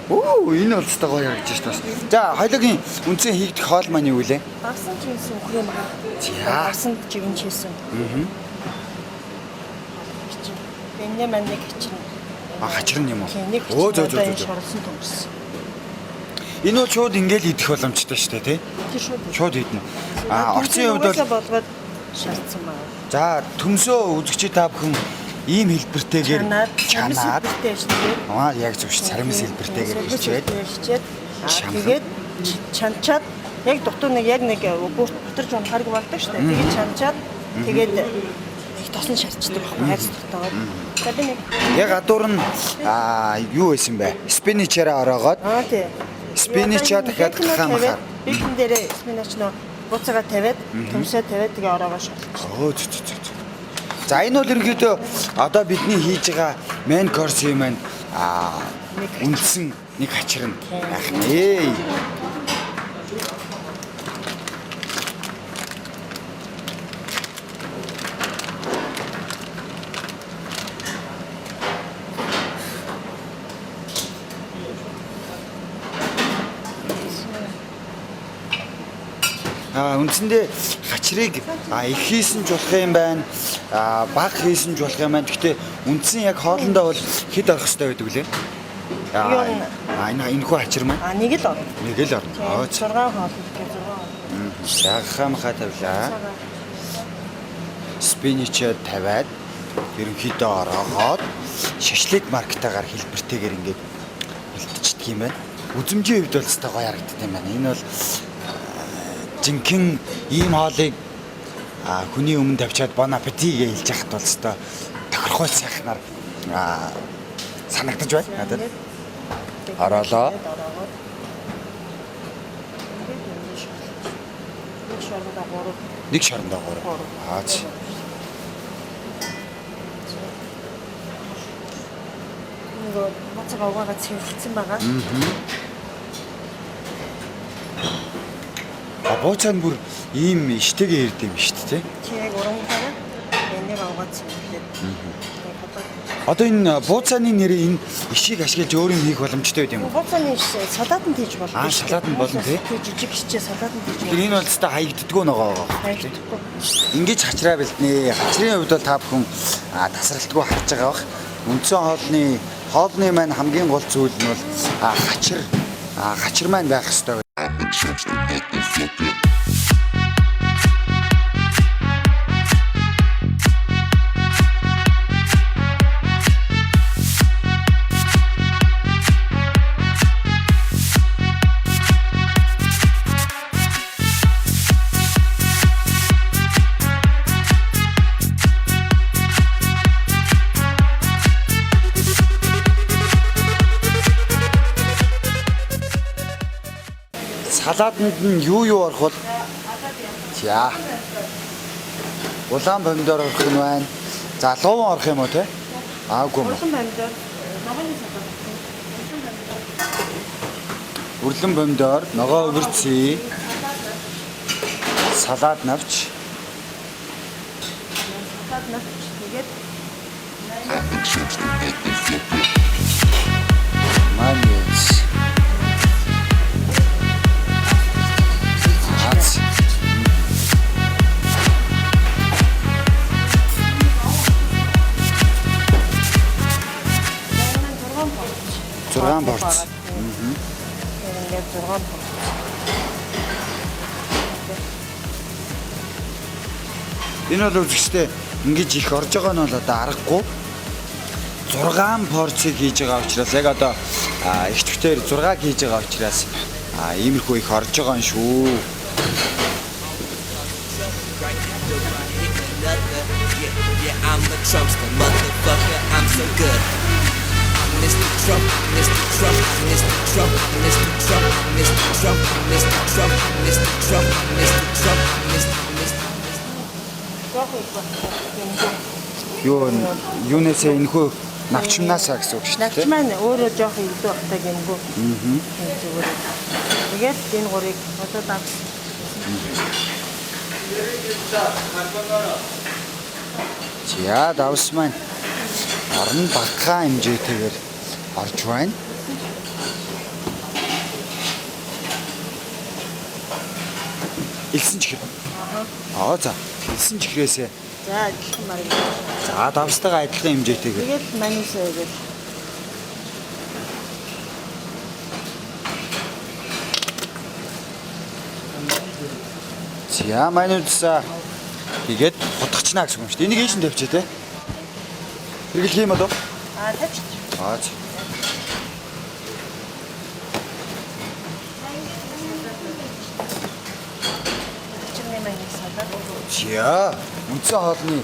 Оо, энэ бол цэцтэй гоё харагдаж байна. За, хоёлогийн үндсэн хийгдэх хоол маань юу вэ? Багсан жинсэн үхрээ мага. За. Багсан жигэн чийсэн. Бэнэ мандыг хачир. Хачир нь юм уу? Нэг Оо, зөө. шорлсон төмс. Энэ бол шууд ингээл идэх боломжтой шүү дээ, тий? Тэр шууд. Шууд идэнэ. Орцын хувьд бол болгоод шаардсан маа. за, төмсөө үзэгчид та бүхэн ийм хэлбэртэйгээр чанаад яг зөв ш царамс хэлбэртэйгээр хичээд тэгээд чанчаад яг дотор нэг яг нэг бутарч унахарг болдог шүү дээ. Тэгээд чанчаад тэгээд их тосон шарчдаг байхгүй хайрц тогтоогоод. Тэгээд нэг яг адуур нь юу байсан бэ? Спиничээрээ ороогоод тий. спиничаа дахиад хахамахаар. Бэкэн дээрээ спинач нөө буцаага тавиад төмсөө тавиад тэгээ ороогоо шалгах. Оо зү. За энэ бол ерөнхийдөө одоо бидний хийж байгаа main course-ийн маань үндсэн нэг хачир нь байх нэ. Үндсэндээ хачрыг их хийсэн ч болох юм байна. Бага хийсэн ч болох юм байна. Гэхдээ үндсэн яг хоолндоо бол хэд орох хэрэгтэй байдаг лээ. Энэ хүү хачир маань. Нэг л орно. Нэг л орно. 6 хоол гэх 6. Шагахамхаа тавилаа. Спиничээ тавиад ерөнхийдөө ороогоод шашлык маркетаагаар хэлбэртэйгээр ингээд бэлтждэг юм байна. Үзмжийн хувьд бол өстой гоё харагддаг юм байна. Энэ бол жинхэнэ ийм хоолыг хүний өмнө тавьчаад bon appétit гэж хэлж яхад бол өстой тохирхой сайхнаар санагдаж байна надад. Ороолоо. Нэг шорондоо 3. Аач. Нөгөө буцаага угаагаа цэвэрлсэн байгаа. Бууцаа нь бүр ийм иштэйгээ ирд юм шүү дээ. Чийг урангаараа энийг аваад цэвэрлээд. Одоо энэ бууцааны нэрээ энэ ишийг ашиглаж өөр юм хийх боломжтой байд юм уу? Буцааны салаатанд хийж болно. Салаад нь болно тий. Жижиг хичээ салаатанд хийж болно. Тэгэхээр энэ бол өстой хаягддаггүй нөгөө. Ингэж хачраа бэлднэ. Хачрын хувьд бол та бүхэн тасралтгүй харж байгаа бах. Үндсэн хоолны маань хамгийн гол зүйл нь бол хачир маань байх ёстой. Салаатанд нь юу орох бол? За. Улаан помидор орох нь байна. За, луван орох юм уу те? Аагүй юм. Улаан помидор, ногооны салаат. Үрлэн помидор, ногоо өвөрцөө. Салаад навч. Салаат навч тэгээд Маньяц. Зургаан борц. ингээд 6 борц. Энэ бол үзэгчтэй ингэж их орж байгаа нь бол одоо аргагүй. 6 порцийг хийж байгаа учраас яг одоо их төвтөр 6-г хийж байгаа учраас иймэрхүү их орж байгаа юм шүү. I'm the Trumpster, motherfucker, I'm so good. Mr. Trump, Mr. Trump, Mr. Trump, Mr. Trump, Mr. Trump, Mr. Trump, Mr. Trump, Mr. Trump, Юунээсээ энэхүү навчмнаасаа гэсэн үг шүү дээ. Навч маань өөрөө жоох илүү багтаа гэмгүй. Зүгээр. Тэгээд энэ гурыг одоо За давс маань орон багахан хэмжээтэйгээр орж байна. Илсэн чихэр. За. Илсэн чихрээсээ. За адилхан марыг. За давстайгаа адилхан хэмжээтэйгээр. Тэгээд манисаа гээд. За манайдсаа тэгээд хутгачнаа гэсэн юм шүү дээ. Энийг ийш нь тавьчих те. Хэрэглэх юм болов? Тавьчих. За. Чимээ манисаа даа. За үндсэн хоолны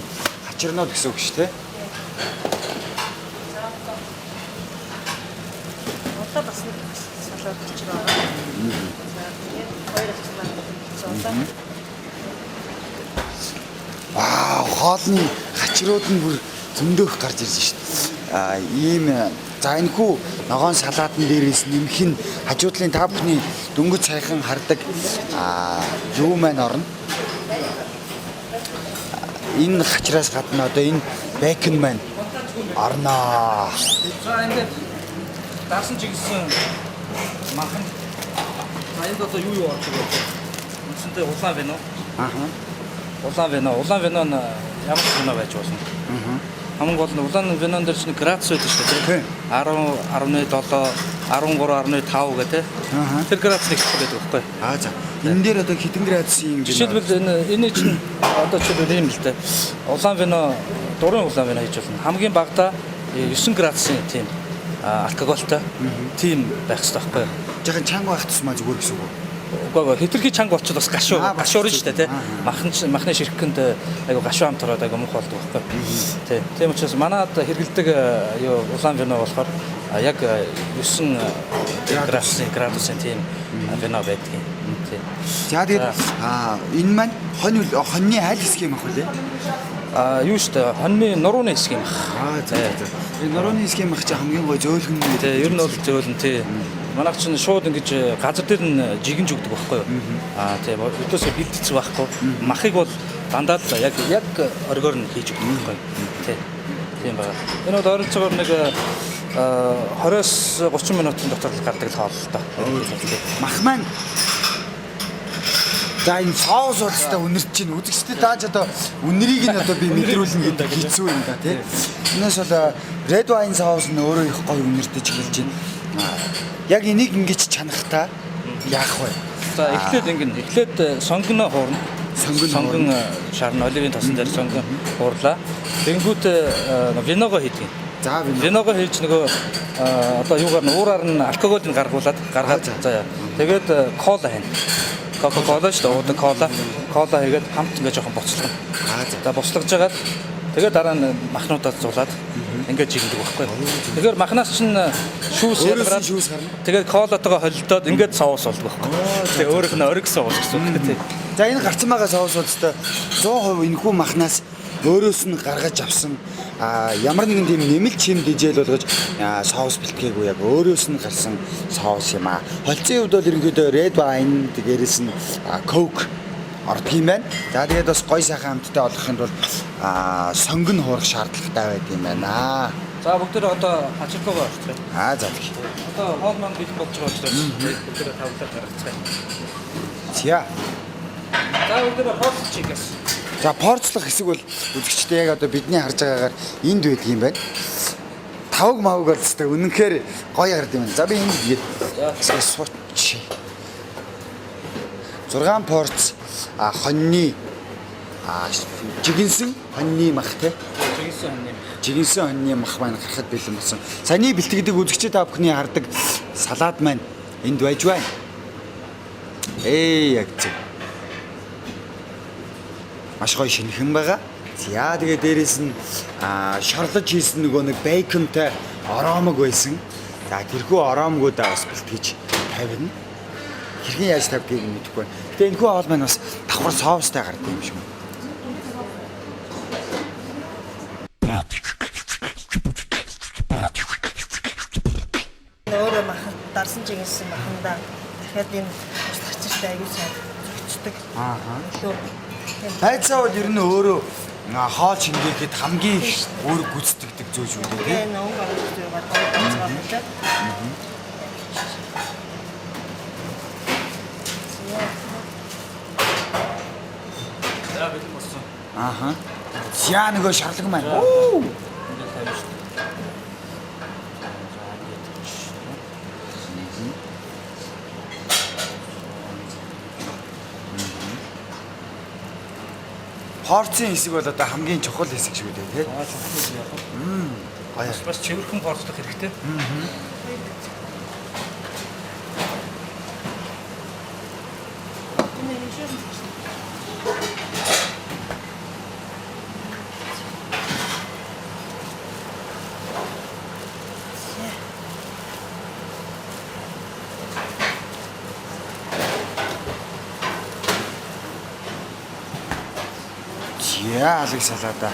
хачирнууд гэсэн үг шүү те. Одоо бас нэг салаад чирээ байгаа. За тэгээд хоёр ахсан маань цаалаа. Вау, хоолны хачирууд нь бүр зөндөөх гарч ирж шүү дээ. Ийм за энэхүү ногоон салаатан дээрээс нэмэх нь хажуудлын та бүхний дөнгөж сайхан хардаг юу маань орно. Энэ хачраас гадна одоо энэ бэкон маань орноо. За ингээд даасан чигсэн махан. За энд одоо юу орж байгаа вэ? Үндсэндээ улаан вино. Улаан вино нь ямар вино байж болно? Хамгийн гол нь улаан винон дээр чинь градус байдаг шүү дээ. 10, 11, 7, 13, 15 гэдэг. Тэр градусыг хэлдэг байхгүй. За. Энэ дээр одоо хэдэн градусын жишээлбэл энэ чинь одоо жишээлбэл ийм л дээ. Улаан вино, дурын улаан вино хийж болно. Хамгийн багадаа 9 градусын тийм алкоголтой тийм байх хэрэгтэй байхгүй. Жахан чанга байх тусмаа зүгээр гэсэн үг. Угаагаа хитрхи чанга болчиход бас гашуурна шүү дээ тий. Махны ширхэнд айгу гашуу хамт ороод айгу мух болдог байхгүй. Тий. Тийм учраас манайд хэрэгэлдэг юу улаан вино болохоор яг 9 градусын тийм вино байдаг юм. Тий. За тэгээд энэ маань хоньны аль хэсэг юм ах вэ? Юу шүү дээ. Хоньны нурууны хэсэг юм ах. За. Энэ нурууны хэсэг юм ах чи хамгийн гой зөөлгөн юм. Тий, ер нь бол зөөлөн тий. Манайх чинь шууд ингэж газар дээр нь жигэнж өгдөг байхгүй юу? Тийм өдөөсөө бэлтгэж байхгүй. Махыг бол дандаа л яг оргоор нь хийж өгдөг байхгүй юу? Тийм байна. Энэ бол ойролцоогоор нэг 20-с 30 минутын дотор л гардаг л хоол л доо. Мах маань за энэ соус болстой үнэрч чинь үзэгчдэд дааж одоо үнэрийг нь одоо би мэдрүүлнэ гэдэг хэцүү юм да тий. Энэс бол red wine соус нь өөрөө их гоё үнэрдэж эхэлж байна. Яг энийг ингэж чанахтаа яах вэ? За эхлээд сонгоно хуурна. Сонгон шарна оливын тосон дээр сонгон хуурлаа. Тэнгүүд виногоо хийдэг. За виногоо хийж нөгөө одоо юугаар нь уураар нь алкоголыг гаргаад заяа. Тэгээд кола хийн. Кока-кола шүү дээ. Кола хийгээд хамт ингээ жоохон боцлоо. За боцлогож жагаад тэгээд дараа нь махнуудад зулаад ингээд жигэндэг байхгүй. Тэгэхээр махнаас чинь шүүс ялгараад тэгээд колотойгоо холилдоод ингээд соус болдог байхгүй. Тэгээ өөрөөх нь ориг соус гэсэн үг тийм. За энэ гарцсан байгаа соус болстой 100% энэхүү махнаас өөрөөс нь гаргаж авсан ямар нэгэн тийм нэмэлт чим дижэл болгож соус бэлтгээгүй яг өөрөөс нь гарсан соус юм аа. Холцын хувьд бол ерөнхийдөө red wine дээрээс нь coke ордог юм байна. За тэгээд бас гой сайхан хамттай олохын тулд сонгон хуурах шаардлагатай байдаг юм байна. За бүгдээ одоо ачаалгаагаа орчих. За тийм. Одоо хоол маань бэлэн болж байгаа учраас бүгдээ тавлаад гаргацгаая. За. За бүгдээ порцлчихээс. За порцлох хэсэг бол үзэгчтэй яг одоо бидний харж байгаагаар энд байдаг юм байна. Тавг мавг бол тест үнэнхээр гоё хард юм байна. За би энд гээд сууч. 6 порц хоньны жигэнсэн хоньны мах те. Жигэнсэн хоньны мах маань гарахад бэлэн болсон. Саяны бэлтгэдэг үзэгчтэй та бүхний хардаг салаад маань энд байж байна. Яг зөв. Маш гоё шинэхэн байгаа. За тэгээ дээрэс нь шорлож хийсэн нөгөө нэг бейконтай аромаг байсан. За тэрхүү аромгуудаа бас бэлтгэж тавина. Хэрхэн яаж тавьдгийг мэдэхгүй. Гэтэ энэхүү хоол маань бас давхар соустай гардаг юм шиг. Өөрөө махан дарсан чиглэсэн махандаа дахиад энэ устгачтай аягүй сайн зөгцдөг. Хайцаа бол ер нь өөрөө Хоол шингээхэд хамгийн их өөр гүйцэтгэдэг зүйл шүү дээ. Тэгээ нөө гаргаж байгаа тоо болоод. За бэлэн болсон. Ааха. Зя нөгөө шарлаг маань. Ингээд тавьж шүү. Порцийн хэсэг бол одоо хамгийн чухал хэсэг шүү дээ, тий? Аа чухал яг. Гоё. Бас чивэрхэн порцлох хэрэгтэй. Зя алыг салаада.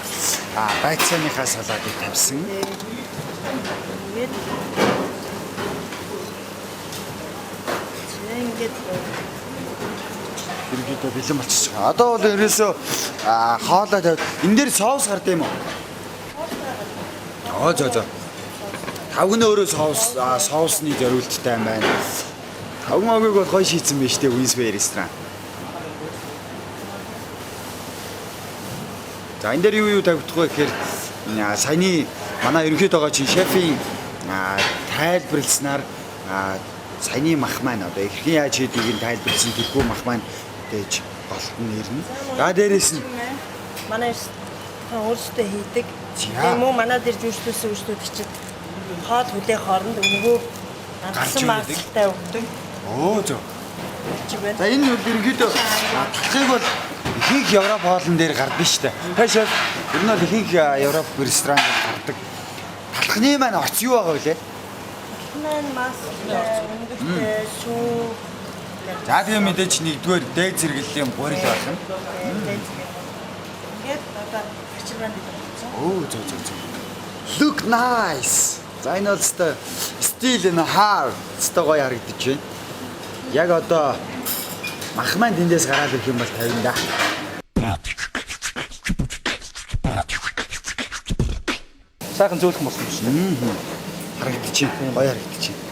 Байцааныхаа салаадыг тавьсан. Ингээд Ерөнхийдөө бэлэн болчихж байгаа. Одоо бол ерөөсөө хоолой тавьд. Энэ дээр соус гардаг юм уу? За. Тавгны өөрөө соусны зориулттай юм байна. Тавган огийг бол гоё шийдсэн байна шүү дээ, Winsway ресторан. За энэ дээр юу тавьдах вэ гэхээр саяны манай ерөнхийдөө чинь шефийн тайлбарласнаар саяны мах маань одоо ихэнх яаж хийдгийг тайлбарлсан тэрхүү мах маань дэж голтон нэрнэ. За дээрэс нь манай өөрсдөө хийдэг. За. Тэгээ мөн манай дээр жүрслүүлсэн үйлчлүүд чинь хоол хүлээх хооронд өнгөө Гарч ганцхан ирдэг. магадлалтай өгдөг. зөө. Чи байна. За энэ бол ерөнхийдөө талхыг бол ихэнх Европ хоолн дээр гардаг шүү дээ. Таашаа ер нь бол ихэнх Европ ресторанд гардаг. Талхны маань оц юу байгаа вэ? Маань мас өнгөтэй сүү. За тийм мэдээч нэгдүгээр дэг зэрэглэлийн гурил байх юм. Ингээд одоо ачиргаанд Зөө. Look nice. За энэ бол стил энэ хаар гоё харагдаж байна. Яг одоо мах маань тэндээс гараад ирэх юм бол 50 да. Сайхан зөөлөх болсон шүү дээ. Харагдаж байна. Гоё харагдаж байна.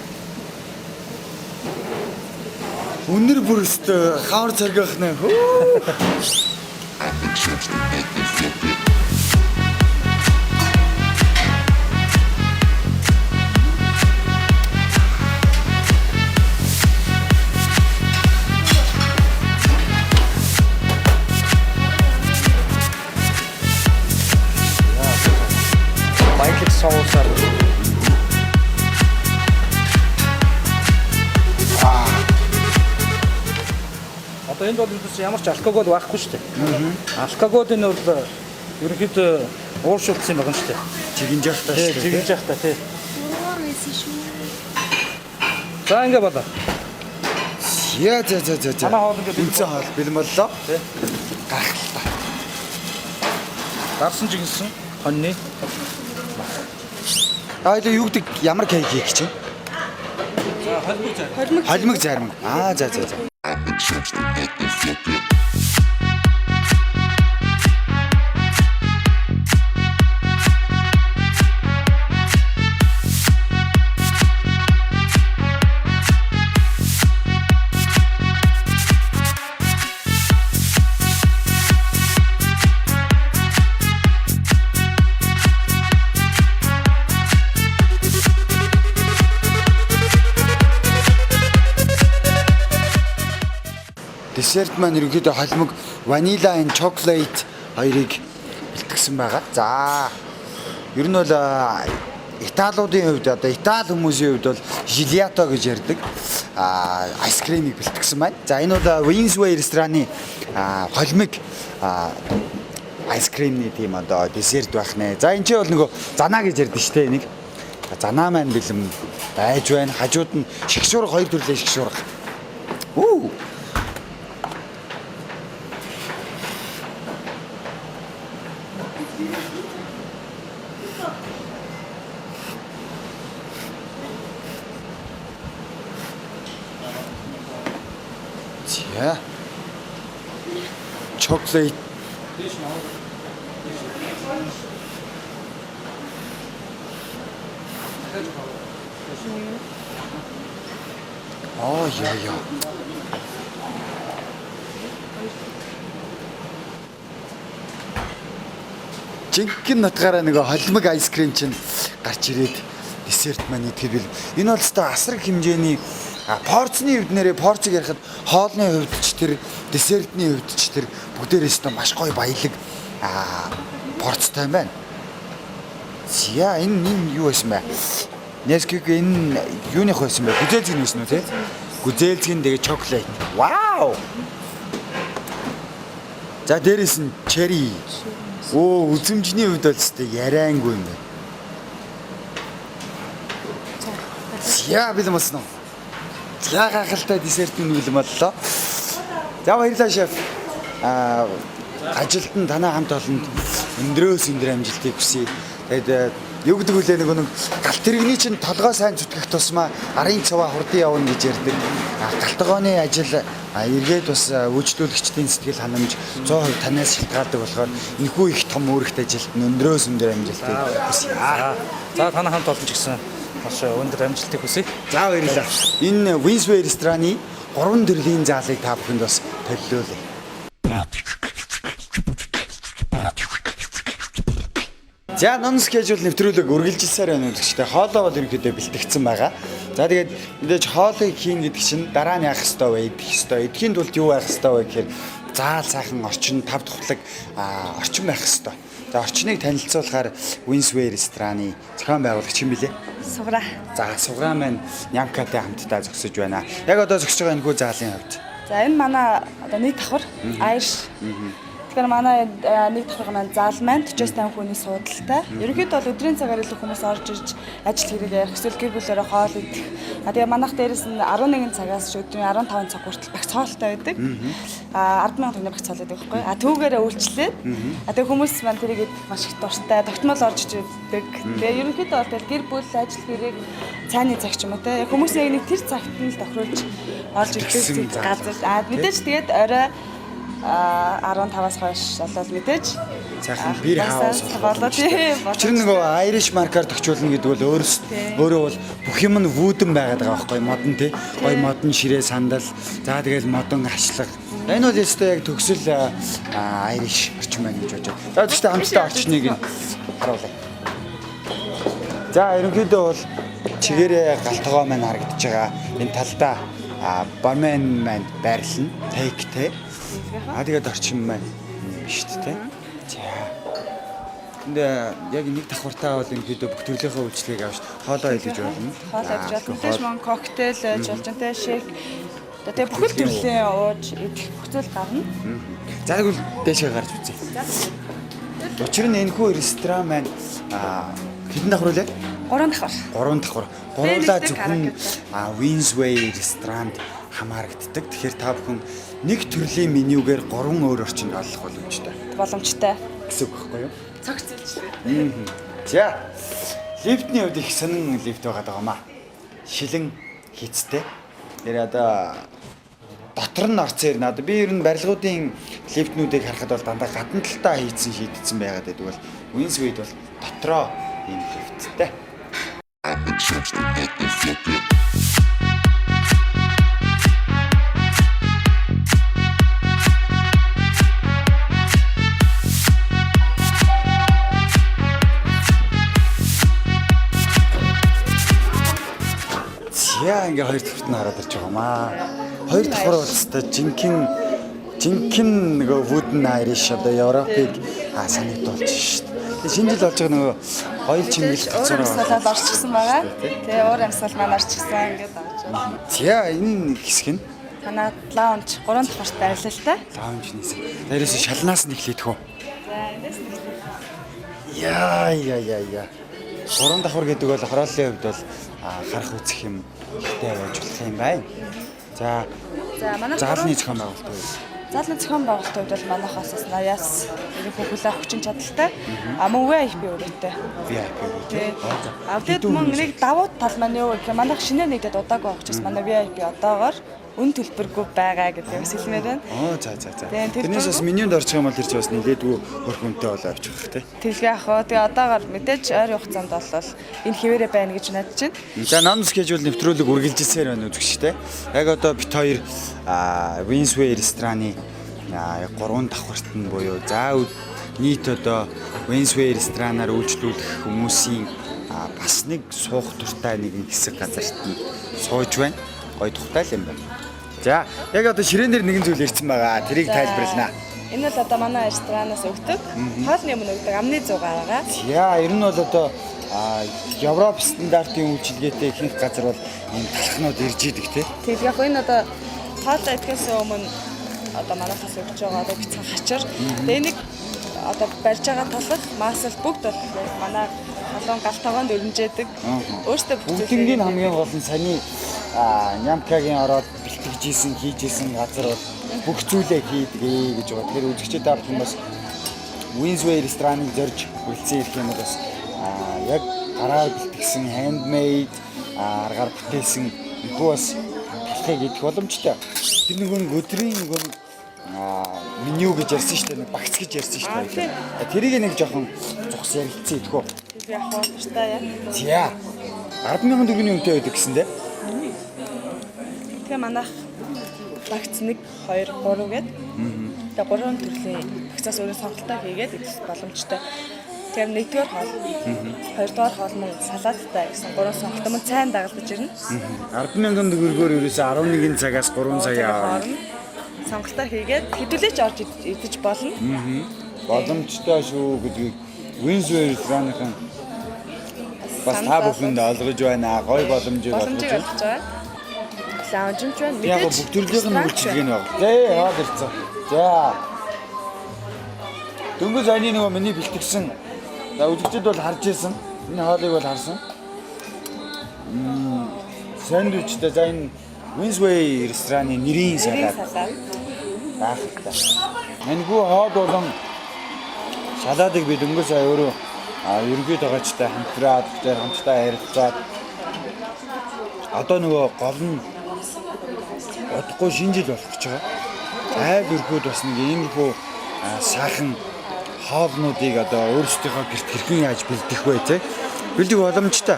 Өнөр бүр өстө хавар цагаах нэ. Баялаг соусаар одоо энд бол ямар ч алкогол байхгүй шүү дээ. Алкогол энэ бол ерөнхийдөө ууршуулсан юм байна шүү дээ. Чигинж явах Тий, таа. чигж явах та тий. За ингэ болоо. За. Манай хоол ингээд Үнцэн хоол бэлэн боллоо. Тий. Гахалтай. Дарсан жигсэн хоньны. Или юу гэдэг ямар кейк хийх гэж байна? За холбог зай. Холимог зарим. За. Десерт маань ерөнхийдөө холимог ванила and chocolate хоёрыг бэлтгэсэн байгаа. За. Ер нь бол Италиудын хувьд одоо Итали хүмүүсийн хувьд бол жилято гэж ярьдаг. Айскримыг бэлтгэсэн байна. За энэ бол Winsway рестораны холимог айскримны тийм одоо десерт байх нэ. За энэ ч бол нөгөө занаа гэж ярьдаг шүү дээ энийг. Занаа маань бэлэм байж байна. Хажууд нь шгшуурга хоёр төрлөө шгшуурга. За. Chocolate. Яа. Жинхэнэ нутгаараа нөгөө холимог айскрим чинь гарч ирээд десерт маань идэхэд бил. Энэ бол өстой асар их хэмжээний порцны хувьд нэрээ порцыг ярихад хоолны хувьд ч тэр десертний хувьд ч тэр бүгдээрээ өстой маш гоё баялаг порцтой юм байна. Зя энэ юу байсан бэ? Nesquik энэ юуных байсан бэ? Гүзээлзгэн байсан уу те? Гүзээлзгэн тэгээ чоколад. Вау! За дээрэс нь черри. Үзэмжний хувьд бол өстой яриангүй юм байна. Яа бэлэн болсон уу? За гахалтай десертийн бэлэн боллоо. За баярлалаа шеф. Ажилд нь танай хамт олонд өндрөөс өндөр амжилтыг хүсье. Тэгээд юу гэдэг үлээ нэг галт тэрэгний чинь толгой сайн зүтгэх тусмаа арын цаваа хурдан явна гэж ярьдаг. Галтгооны ажил эргээд бас үйлчлүүлэгчдийн сэтгэл ханамж 100% танаас шалтгаалдаг болохоор энэхүү их том үүрэгт ажилд өндрөөс өндөр амжилтыг хүсье. За танай хамт олон ч гэсэн маш өндөр амжилтыг хүсье. За баярлалаа. Энэ Winsway рестораны 3 төрлийн заалыг та бүхэнд бас төлөвлөлөө. За non schedule нэвтрүүлэг үргэлжилсээр байна үзэгчтэй. Хоолоо бол ерөнхийдөө бэлтгэгдсэн байгаа. За тэгээд мэдээж хоолыг хийн гэдэг чинь дараа нь яах ёстой вэ? Идэх ёстой. Идэхийн тулд юу байх ёстой вэ гэхээр заал сайхан орчин, тав тухлаг орчин байх ёстой. За орчныг танилцуулахаар Winsway рестораны зохион байгуулагч юм билээ. Суграа. За суграа маань Нямкатай хамтдаа зогсож байна. Яг одоо зогсож байгаа энэ хүү заалын хувьд. За энэ манай одоо нэг давхар Irish. Тэгэхээр манай нэг давхар маань заал маань 40-50 хүний суудалтай. Ерөнхийдөө бол өдрийн цагаар илүү хүмүүс орж ирж ажил хэрэг ярих, эсвэл гэр бүлээрээ хоол идэх. Тэгээ манайх дээрээс нь 11 цагаас өдрийн 15 цаг хүртэл багц хоолтой байдаг. 10,000 төгрөг багц хоол байдаг байхгүй. Түүгээрээ үйлчлээд. Тэгээ хүмүүс маань тэрийг идэх маш их дуртай. Тогтмол орж ирдэг. Тэгээ ерөнхийдөө бол гэр бүл ажил хэрэг цааны цаг ч юм уу те. Хүмүүсийн яг нэг тэр цагт нь л тохируулж орж ирдэг газар. Мэдээж тэгээд орой 15-аас хойш болоод мэдээж Сайхан бир хаус болоо тийм. Тэр нөгөө Irish mark-аар тохиолно гэдэг бол өөрөө бол бүх юм нь вүүдэн байгаад байгаа байхгүй модон тий. Гой модон ширээ сандал. За тэгэл модон ашлаг. Энэ бол өстой яг төгсөл Irish орчин байна гэж бодож байна. За тэгвэл хамтдаа орчныг нь харуулъя. За ерөнхийдөө бол чигээрээ галтгоо маань харагдаж байгаа. Энэ талдаа бармен маань байрлана. Тейктэй. Тэгээд орчин маань биш үү? За. Энд яг нэг давхартаа бол ерөнхийдөө бүх төрлийн үйлчлэгийг авч хоолоо илгэж болно. Хоолоо илгэж болно. Тэгэж мөн коктейл байж болж байна. Шейк. Тэгээ бүх төрлийн ууж идэх бүх зүйл гарна. За тэгвэл дээшээ гарч үзье. Учир нь энэхүү ресторан маань хэдэн давхар вэ? 3 давхар. 3 давхар. Гурлаа зөвхөн Winsway ресторанд хамаарагддаг. Тэгэхээр та бүхэн нэг төрлийн менюгээр 3 өөр орчинд олох боломжтой. Боломжтой. Гэсэн үг байхгүй юу? Цогц зүйлчлээ. За. Лифтний хувьд их сонин лифт байгаа даамаа. Шилэн хийцтэй. Тэр одоо дотор нь орцоор надад би ер нь барилгуудын лифтнүүдийг харахад бол дандаа гадна талтаа хийцэн шийдсэн байгаад байдаг бол Winsway-д бол дотроо ийм лифттэй. Яа ингээ хоёр давхарт нь хараад ирж байгаамаа. Хоёр давхар бол өстой жинхэнэ нөгөө wooden Irish одоо Европыг санагдуулж шít. Тэгээ шинэ жил болж байгаа нөгөө хоёул чимгэл Өөр амьсгалаад орчихсан байгаа. Тэгээ өөр амьсгал маань орчихсан ингээд авч байна. За энэ хэсэг нь Манай лаунж 3 давхарт байрлалтай. лаунжнээс. Дээрээс шалнаас нь эхлэдэг хөө. За эндээс нэг. Яа. 3 давхар гэдэг бол хорооллын хувьд бол харах үзэх юм ихтэй байж болох юм байна. За манай заалны зохион байгуулалт уу? заалны зохион байгуулалтын хувьд бол манайхаас 80-аас ерөнхий хүлээх хүчин чадалтай. Мөн VIP өрөөтэй. VIP Тий. Тэгээд мөн нэг давуу тал маань юу гэхээр манайх шинээр нэгдэд удаагүй авчихсан. Манай VIP одоогоор үн төлбөргүй байгаа гэдгийг бас хэлмээр байна. За. Тийм, Тэрнээс бас менюнд орчих юм бол тэр чинь бас нэлээдгүй хөрх үнэтэй болоо авчих واخ тий. Тэглээ ах уу. Тэгээ одоогоор мэдээж ойрын хугацаанд бол энэ хэвээрээ байна гэж найдаж байна. За non schedule нэвтрүүлэг үргэлжилсээр байна үзэгчтэй. Яг одоо бит хоёр Winsway рестораны 3 давхарт нь буюу нийт одоо Winsway ресторанаар үйлчлүүлэх хүмүүсийн бас нэг суух туртай нэг хэсэг газарт нь сууж байна. Гой тухтай л юм байна. За, яг одоо ширээн дээр нэгэн зүйл ирсэн байгаа. Тэрийг тайлбарлана. Энэ бол одоо манай ресторанаас өгдөг. Хоолны өмнө өгдөг амны зугаар байгаа. За, ер нь бол одоо Европ стандартын үйлчилгээтэй ихэнх газар бол энэ талхнууд ирж идэг тий. Тэгээд яг энэ одоо хоолоо идэхээс өмнө одоо манайхаас өгч байгаа одоо бицхан хачир. Тэгээ энийг одоо барьж байгаа талх масл бүгд бол манай халуун гал тогоонд өрнжээдэг. Өөртөө бүгднийг хамгийн гол нь саяны Нямкагийн ороод бэлтгэжсэн хийжсэн газар бол бүх зүйлээ хийдэг гэж байгаа. Тэр үзэгчид авах юм бас Winsway рестораныг зорж үлдсэн ирэх юм бол бас яг гараар бэлтгэсэн handmade аргаар бүтээсэн ихүү бас талхыг идэх боломжтой. Тэр нөгөө өдрийн нөгөө меню гэж ярьсан шүү дээ. Нэг багц гэж ярьсан шүү дээ. Тэрийг нэг жоохон зогс ярилцсан идэх үү. яг хоолтой яа. За 10,000 төгрөгийн үнэтэй байдаг гэсэн дээ. Тэгээ манайх багц 1 2 3 гээд. Тэгээ 3 төрлийн багцаас өөрөө сонголтоо хийгээд идэх боломжтой. Тэгэхээр нэгдүгээр хоол, хоёрдугаар хоол мөн салааттай гэсэн 3 сонголт мөн цайн дагалдаж ирнэ. 10,000 төгрөгөөр ерөөсөө 11 цагаас 3 цагийн аваа. Сонголтоо хийгээд хэдүүлээч орж идэж болно. Боломжтой шүү гэдгийг Winsway ресторанын бас та бүхэнд олгож байна. Гой боломжийг олгож байна. Лаунжч байна. Яг бүх төрлийн үйлчилгээ нь байна. Зээ хаад ирцэн. За. Дөнгөж саяны нөгөө миний бэлтгэсэн. За үзэгчд бол харж ирсэн. Энэ хоолыг бол харсан. Сэндвичтэй за энэ Winsway рестораны нэрийн салат. Баах та. Энэгүй хоол болон салаатыг би дөнгөж сая өөрөө ерөнхийд байгачтай хамтраад тэр хамтдаа ярилцаад одоо нөгөө гол нь удахгүй шинэ жил болох гэж байгаа. Айл өрхөд бас нэг иймэрхүү сайхан хоолнуудыг одоо өөрсдийнхөө гэрт хэрхэн яаж бэлдэх вэ те? Бэлдэх боломжтой.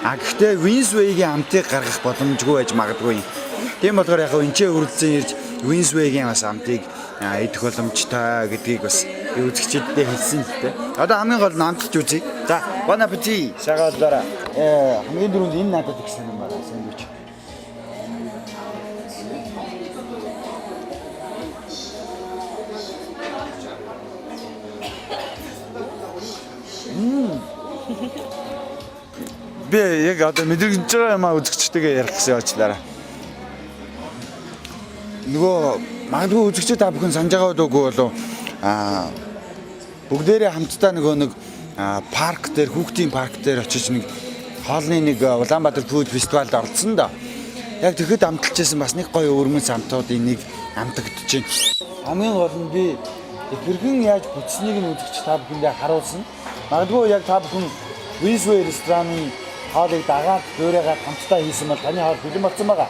Гэхдээ Winsway-гийн амтыг гаргах боломжгүй байж магадгүй. Тийм болохоор яг энэ ч хүрэлцэн ирж Winsway-гийн бас амтыг идэх боломжтой гэдгийг бас үзэгчдэд хэлсэн л дээ. Одоо хамгийн гол нь амтч үзье. За, bon appétit. Сагаалаараа. Хамгийн дөрөнд энэ надад их сонирм байна. Сэндвич. Би яг одоо мэдрэгдэж байгаа юм үзэгчтэйгээ ярих гэсэн ойлчлаарай. Нөгөө магадгүй үзэгчид та бүхэн санаж байгаа дуугүй болов бүгдээрээ хамтдаа нэг парк дээр хүүхдийн парк дээр очиж нэг хоолны нэг Улаанбаатар фуд фестивалд оролцсон да. Яг тэгэхэд амталжсэн бас нэг гоё өрмөц амтуудын нэг амтагдаж байна. Хамгийн гол нь би хэрхэн яаж бүтснийг нь үзэгч та бүхэндээ харуулсан. Магадгүй яг та бүхэн Winsway рестораны хоолыг дагаад өөрийгөө хамтдаа хийсэн бол таны хоол бэлэн болсон байгаа.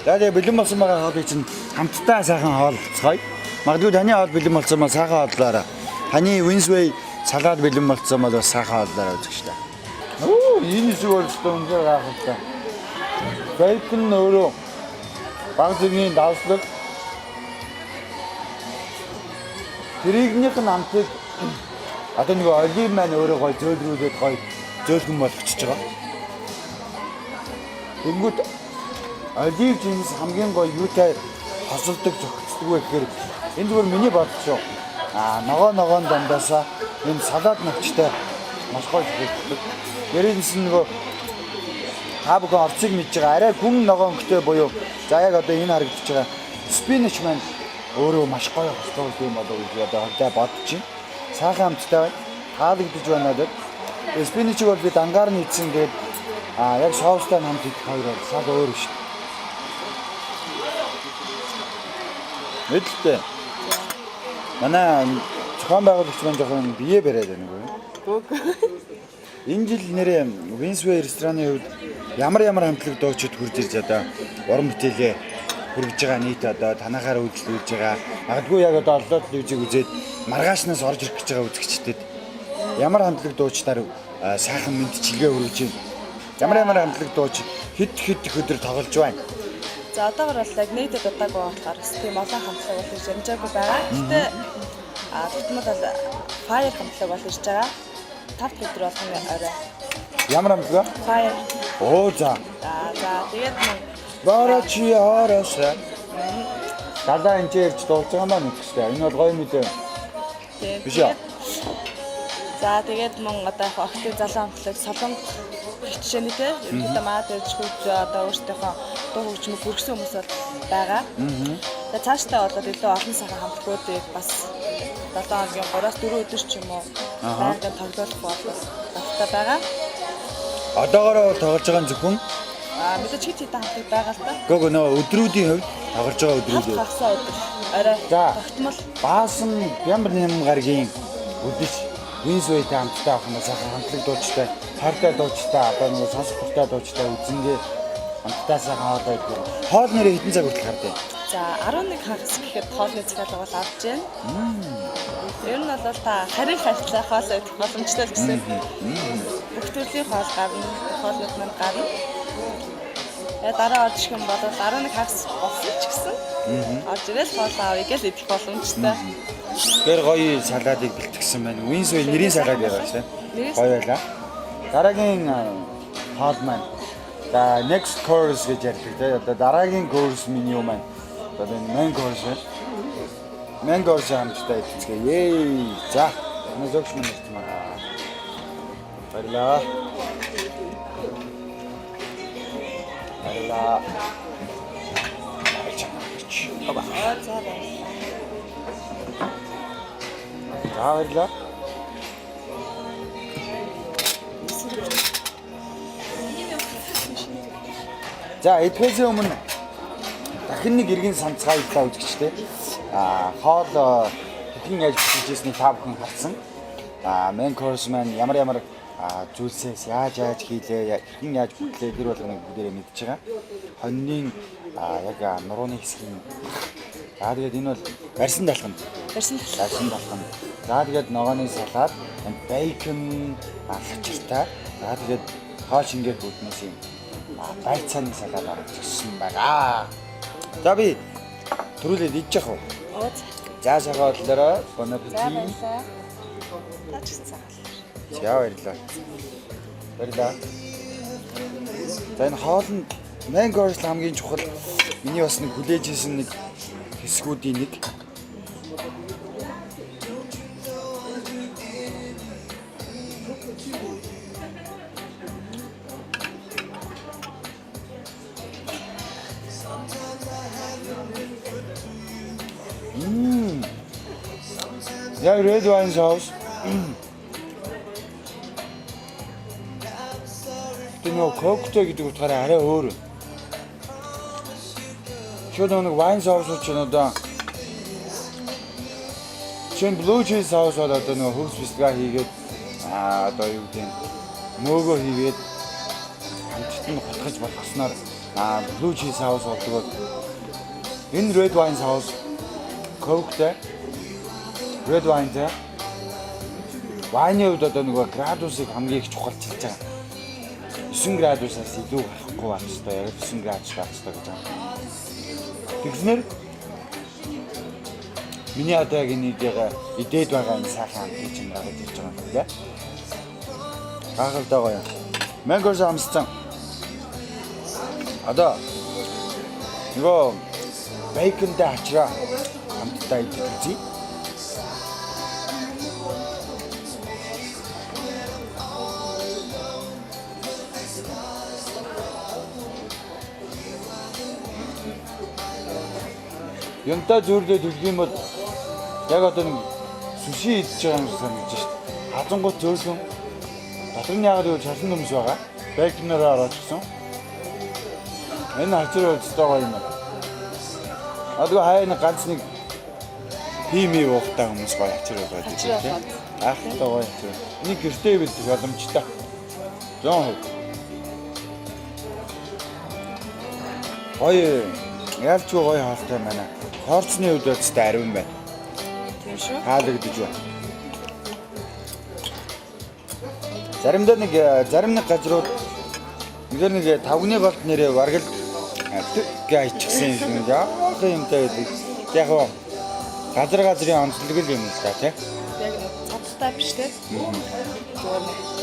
За тэгээ бэлэн болсон байгаа хоолыг чинь хамтдаа сайхан хоолцгоё. Магадгүй таны хоол бэлэн болсон бол сайхан хооллоорой. Таны Winsway салаад бэлэн болсон бол бас сайхан хооллоорой үзэгчтэй. Энэ зүйл өөртөө үнээр гайхалтай. Бэйкон өөрөө баг зэргийн давслаг. Тэрэгнийх нь амтыг одоо нэг олив маань өөрөө гой зөөлрүүлээд гой зөөлгөн болгочихж байгаа. Тэнгүүд олив жинс хамгийн гой юутай хосолдог зохицдог вэ гэхээр энэ зүгээр миний бодол шүү. Ногоон дандаасаа энэ салаад навчтай маш гоё зохицдог. Дээрээс нь нөгөө та бүхэн орцыг мэдж байгаа арай гүн ногоонхтой буюу за яг одоо энэ харагдаж байгаа спинич маань өөрөө маш гоё хослуулдаг юм болов уу гэж одоо бодож байна. Сайхан амттай байна. Таалагдж байна надад. Спиничийг бол би дангаар нь идсэн тэгээд яг соустай хамт идэх хоёр бол шал өөр шүү дээ. Мэдэлтэй. Манай зохион байгуулагч маань жоохон бие бариад байна үгүй. Энэ жил нэрээ Winsway рестораны хувьд ямар хамтлаг дуучид хурж ирж одоо уран бүтээлээ хүргэж байгаа нийт одоо танахаар үйлчлүүлж байгаа. Магадгүй яг одоо ололт телевизийг үзээд маргаашнаас орж ирэх гэж байгаа үзэгчдэд ямар хандлага дуучдаар сайхан мэдчилгээ өргөж байна. Ямар хандлага дууч хэд их өдөр тоглож байна. За одоогор бол яг нийтэд удаагүй болохоор тийм олон хамтлаг бол ирж амжаагүй байгаа. Гэтэ тэгмэл бол Fire хамтлаг бол ирж байгаа. 5 өдөр болгоно орой. Ямар хандлага? Fire. Оо за. За тэгээд Барачи хараса. Далаа энэ ирж дуулж байгаа маань үстэй. Энэ бол гоё мэдээ. Биш үү? За тэгээд мөн одоо яг октын залуу хамтлаг солонго хичээний те ерөнхийдөө маад дэжгүүж одоо өөрсдийнхөө дуу хөгжмөд хүргэсэн хүмүүс бол байгаа. Тэгээд цаашдаа бол илүү олон сайхан хамтлагуудыг бас 7 хоногийн 3-4 өдөр ч юм уу байнгын тоглох болтой байгаа. Одоогоор тоглож байгаа зөвхөн Мэдээж хэд хэдэн хамтлаг байгаа л та. гоо нөө өдрүүдийн хувьд тоглож байгаа өдрүүд. Хагасаа өдөр орой тогтмол Баасан ямар гаргийн өдөж Винсвейтэй хамтдаа авах нь сайхан хамтлаг дуучтай, хайртай дуучтай, одоо нэг сонсох дуртай дуучтай үзэнгээ хамтдаа сайхан хоолой идэх. Хоол нэрээ хэдэн цаг хүртэл хардیں۔ За 11 хагас гэхэд хоолны захиалга бол авч байна. Ер нь бол та харин хайртай хоолой идэх боломжтой л гэсэн. Бүх төрлийн хоол гарна, хоолнууд маань гарна. Дараа орж ирэх юм бол 11 хагас болсон ч гэсэн орж ирэл хоол авъя гэж идэх боломжтой. Тэр гоё салаадыг бэлтгэсэн байна. Винсвей нэрийн салаад байгаа шээ. Гоё байлаа. Дараагийн хоол маань за next course гэж ярьдаг тийм. Одоо дараагийн course меню маань одоо main course. Main course хамтдаа идчихье. За, энэ зөвч мөн байна. Баярлаа. Баярлаа. Баярлаа. За, эдгээс өмнө дахин нэг иргэн санацгаа илтаа үзэгчтэй. Хоол хэрхэн яаж бичижсэнийг та бүхэн харсан. Main course маань ямар зүйлсээс яаж хийлээ, хэрхэн яаж бүтлээ тэр болгоныг бүгдээрээ мэдж байгаа. Хоньны яг нурууны хэсгийн. За тэгээд энэ бол барьсан талхан. Барьсан талхан. За тэгээд ногооны салаад, бейкон, лачиртай. За тэгээд хоол шингээр бүднээс юм байцааны салаад орчихсон байгаа. За би төрүүлээд идчих уу? За сахаа боллоо. Bon appétit. За баярлалаа. Баярлалаа. За энэ хоолнд main course хамгийн чухал миний бас нэг хүлээж хийсэн нэг хэсгүүдийн нэг. Яг red wine sauce. Тэгээ коктейл гэдэг утгаараа арай өөр. Шууд нэг wine sauce ч одоо чин blue cheese sauce одоо нэг хөвс бисгаа хийгээд одоо юу гэдэг мөөгөө хийгээд хамтд нь хутгаж болгосноор blue cheese sauce болдог. Энэ red wine sauce коктейл red wine тэ вайны үед одоо нэг градусыг хамгийн их чухалчилж байгаа. 9 градусаас илүү гарахгүй байх хэрэгтэй. Яг 9 градус байх хэрэгтэй гэж байна. Тэгснээр миний одоо яг нэг идээд байгаа энэ сайхан гэж юм байгаа гэж байна тийм. Гахалтай гоё. Мэнгос амсцсан. Одоо нөгөө бейконтэй ачраа хамтдаа идэх үзье. Янта зүрлээд хэлэх юм бол яг одоо нэг сүши идэж байгаа юм шиг санагдаж шít. Хазангууд зөөлөн дотор нь яг л чарсан хүмүүс байгаа. Бэкнерээр орчихсон. Энэ хачраа өстой гоё юм. Адгүй хайна ганц нэг хими уухтай хүмүүс гоё хачраа байдаг тийм. Ахтай гоё хачраа. Энийг гэртээ бэлдэх боломжтой. 100%. Гоё Ялчгүй гоё хаалтай байна. Хорцны үед бол ч ариун байна. Тийм шүү. Хаалгадж байна. Зарим нэг газрууд нэг тавгны голд нэрээ бараг л гээчихсэн юм яах юмтай гэдэг. Яг гоо газрын онцлог л юм л да тий. Яг цацтай биш те. Зүгээр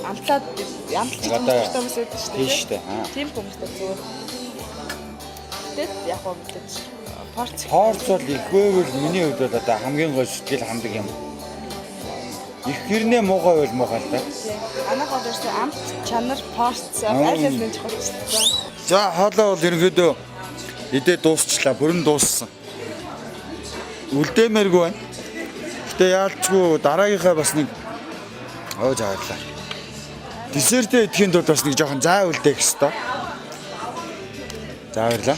амтлаад ямлж байгаа хүмүүс байдаг шүү дээ. Тийм шүү дээ. Тийм хүмүүстэй зүгээр. Тэд яг гоо мэдээж порц Хорц бол ихвэвэл миний хувьд бол одоо хамгийн гол сэтгэл хандаг юм. Их хэрнээ муухай бол муухай л да. анх одоорсон амт чанар порц аль аль нь чухал шүү дээ. За хоолой бол ерөнхийдөө идээ дуусчлаа, бүрэн дууссан. Үлдээмээргүй байна. Гэтэ яалчгүй дараагийнхаа бас нэг зааглаа. Десертээ идэхийн тулд бас нэг жоохон заа үлдээх хэвээр. Зааварлаа.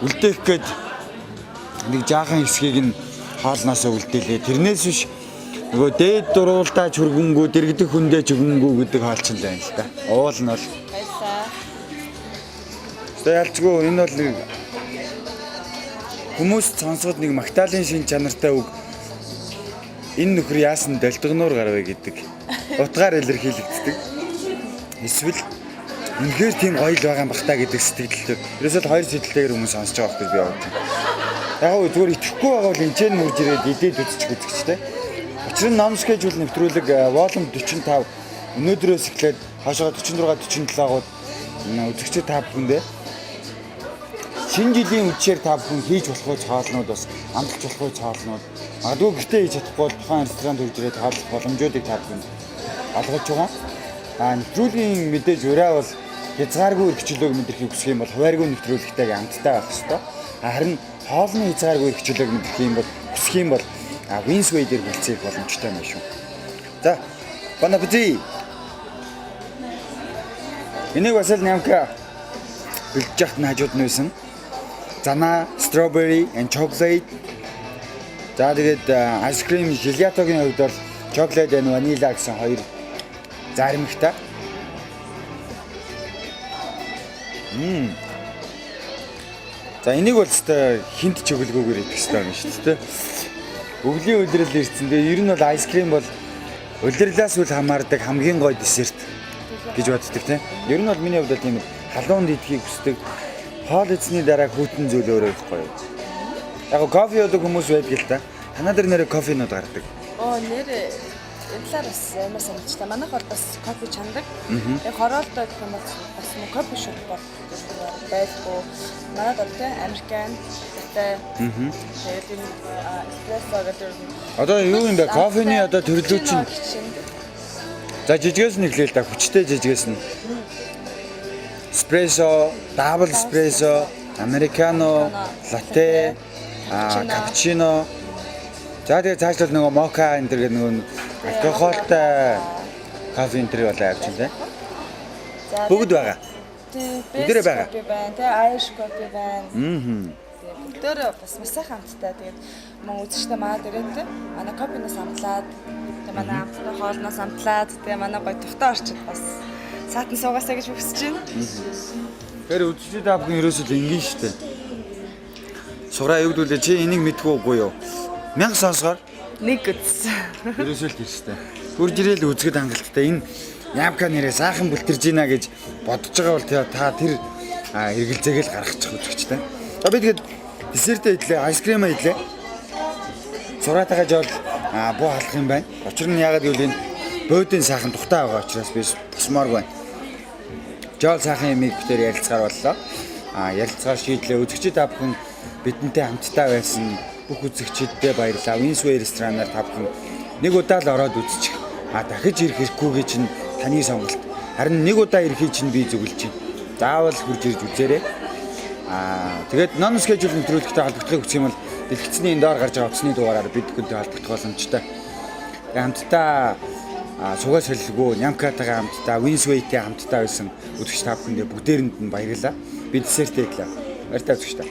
Үлдээх гээд нэг жаахан хэсгийг нь хоолноосоо үлдээлээ. Тэрнээс биш нөгөө дээд дуруулдаа чүргэнгүү, дэрэгдэх хүндээ чүргэнгүү гэдэг хаалчин л байна л да. Уул нь бол Баярлаа. ялчгүй энэ бол нэг хүмүүс сонсоход нэг магтаалын шин чанартай үг. Энэ нөхөр яасан долдгоноор гарвэ гэдэг. Утгаар илэрхийлэгддэг. Эсвэл үнэхээр тийм гоё л байгаа юм бах та гэдэг сэтгэлдээ. Ерөөсөө хоёр сэтгэлтэйгээр хүмүүс сонсож байгаа хэрэг би бодсон. Яг гоо зүгээр итгэхгүй байгаа бол энэ ч мөрж ирээд идээд үзчих үзэгчтэй. Учир нь ном скежүүл нэвтрүүлэг волум 45 өнөөдрөөс эхлээд хойшоо 46 47-ууд үзэгчтэй та бүхэндээ шинэ жилийн үдшээр та бүхэн хийж болох цаалнууд бас амлах болох цаалнууд магадгүй гэртээ хийж чадахгүй бол тухайн ресторанд үрж ирээд хаалах боломжуудыг та бүхэнд олгож байгаа. Нэвтрүүлгийн мэдээж ураа бол хязгааргүй эрхчлөөг мэдрэхийг хүсэх юм бол хувааргүй нэвтрүүлэгтэйг амттай байх ёстой. Харин хоолны хязгааргүй эрхчлөөг мэдрэх юм бол хүсэх юм бол Winsway дээр хэлцэх боломжтой юм шүү. За, bon appétit. Энийг бас л нямка бэлдэж яхад нь хажууд нь байсан. Зана, strawberry and chocolate. За тэгээд ice cream gelato-гийн хувьд бол chocolate and vanilla гэсэн хоёр заримхтай. За энийг бол өстой хинт ч өглөөгөөр идэх хэрэгтэй юм шүү дээ. Өвлийн улирал ирсэн. Тэгээ ер нь бол ice cream бол улирлаас үл хамаардаг хамгийн гоё десерт гэж боддог тийм. Ер нь бол миний хувьд тийм халуунд идэхийг хүсдэг. Хоол идсний дараа хүйтэн зүйл өөрөө ихгүй юу. Яг кофе уудаг хүмүүс байдаг л та. Танаа дээр нэрээ кофенууд гардаг. Нэр энэ талаар бас ямар санагдчихлаа. Манайх бол бас кофе чандаг. Яг хороолтой гэх юм бол бас кофе шоп байхгүй. Манайд бол тийм американ тэгээд энэ эспрессо гэдэг. Одоо юу юм бэ? Кофений одоо төрлүүд чинь. За жижигээс нь эхлэе л да. Хүчтэй жижигээс нь. Эспрессо, дабл эспрессо, американо, латте, капучино. За тэгээ цаашлал нөгөө мока энэ төр нөгөө алкогольтой кофе энэ төр болоо авчих тийм. Бүгд байгаа. Бүгдээрээ байгаа. Тэгээ Irish coffee байна. Бүгдээр бас масайхан амттай. Тэгээд мөн үзэгчтэй манай дээрээ манай кофенаас амтлаад, тэгээ манай амттай хоолноос амтлаад, тэгээ манай гоё тухтай орчид бас саатан суугаасаа гэж хүсэж байна. Тэр үзэгчид та бүхэн ерөөсөө л ингэн штэ. Сураа юу гэдүүлээ чи энийг мэдгүй үгүй юу? 1000 сонсгоор Нэг үз. ерөөсөө л тийштэй. Хурж ирээл үзэхэд хангалттай энэ Ямка нэрээ саахан бүлтэрж гинэ гэж бодож байгаа бол та тэр эргэлзээг л гаргачих үзэгчтэй. За би тэгээд десертээ идлээ, айскримаа идлээ. Сураатайгаа жол буу халах юм байна. Учир нь яагаад гэвэл энэ бөөдийн саахан тухтай байгаа учраас би босмооргүй байна. Жол саахан ямиг битээр ярилцгаар боллоо. Ярилцгаар шийдлээ. Үзэгчид та бүхэн бидэнтэй хамтдаа байсан бүх үзэгчидтэй баярлалаа. Winsway ресторанаар та бүхэн нэг удаа л ороод үзчих. Дахиж ирэх хэрэггүйгээ чинь таны сонголт. Харин нэг удаа ирэхийг чинь би зөвлөж байна. Заавал хурж ирж үзээрэй. Тэгээд non schedule нэвтрүүлэгтэй холбогдохыг хүсэх юм бол дэлгэцний энэ доор гарч байгаа утасны дугаараар бид бүхэнтэй холбогдох боломжтой. Тэгээд хамтдаа сугаа солилгүй Нямкатайгаа хамтдаа Winsway-тэй хамтдаа байсан үзэгч та бүхэндээ бүгдээрэнд нь баярлалаа. Би десерттэй идлээ. Баяртай үзэгчтэй.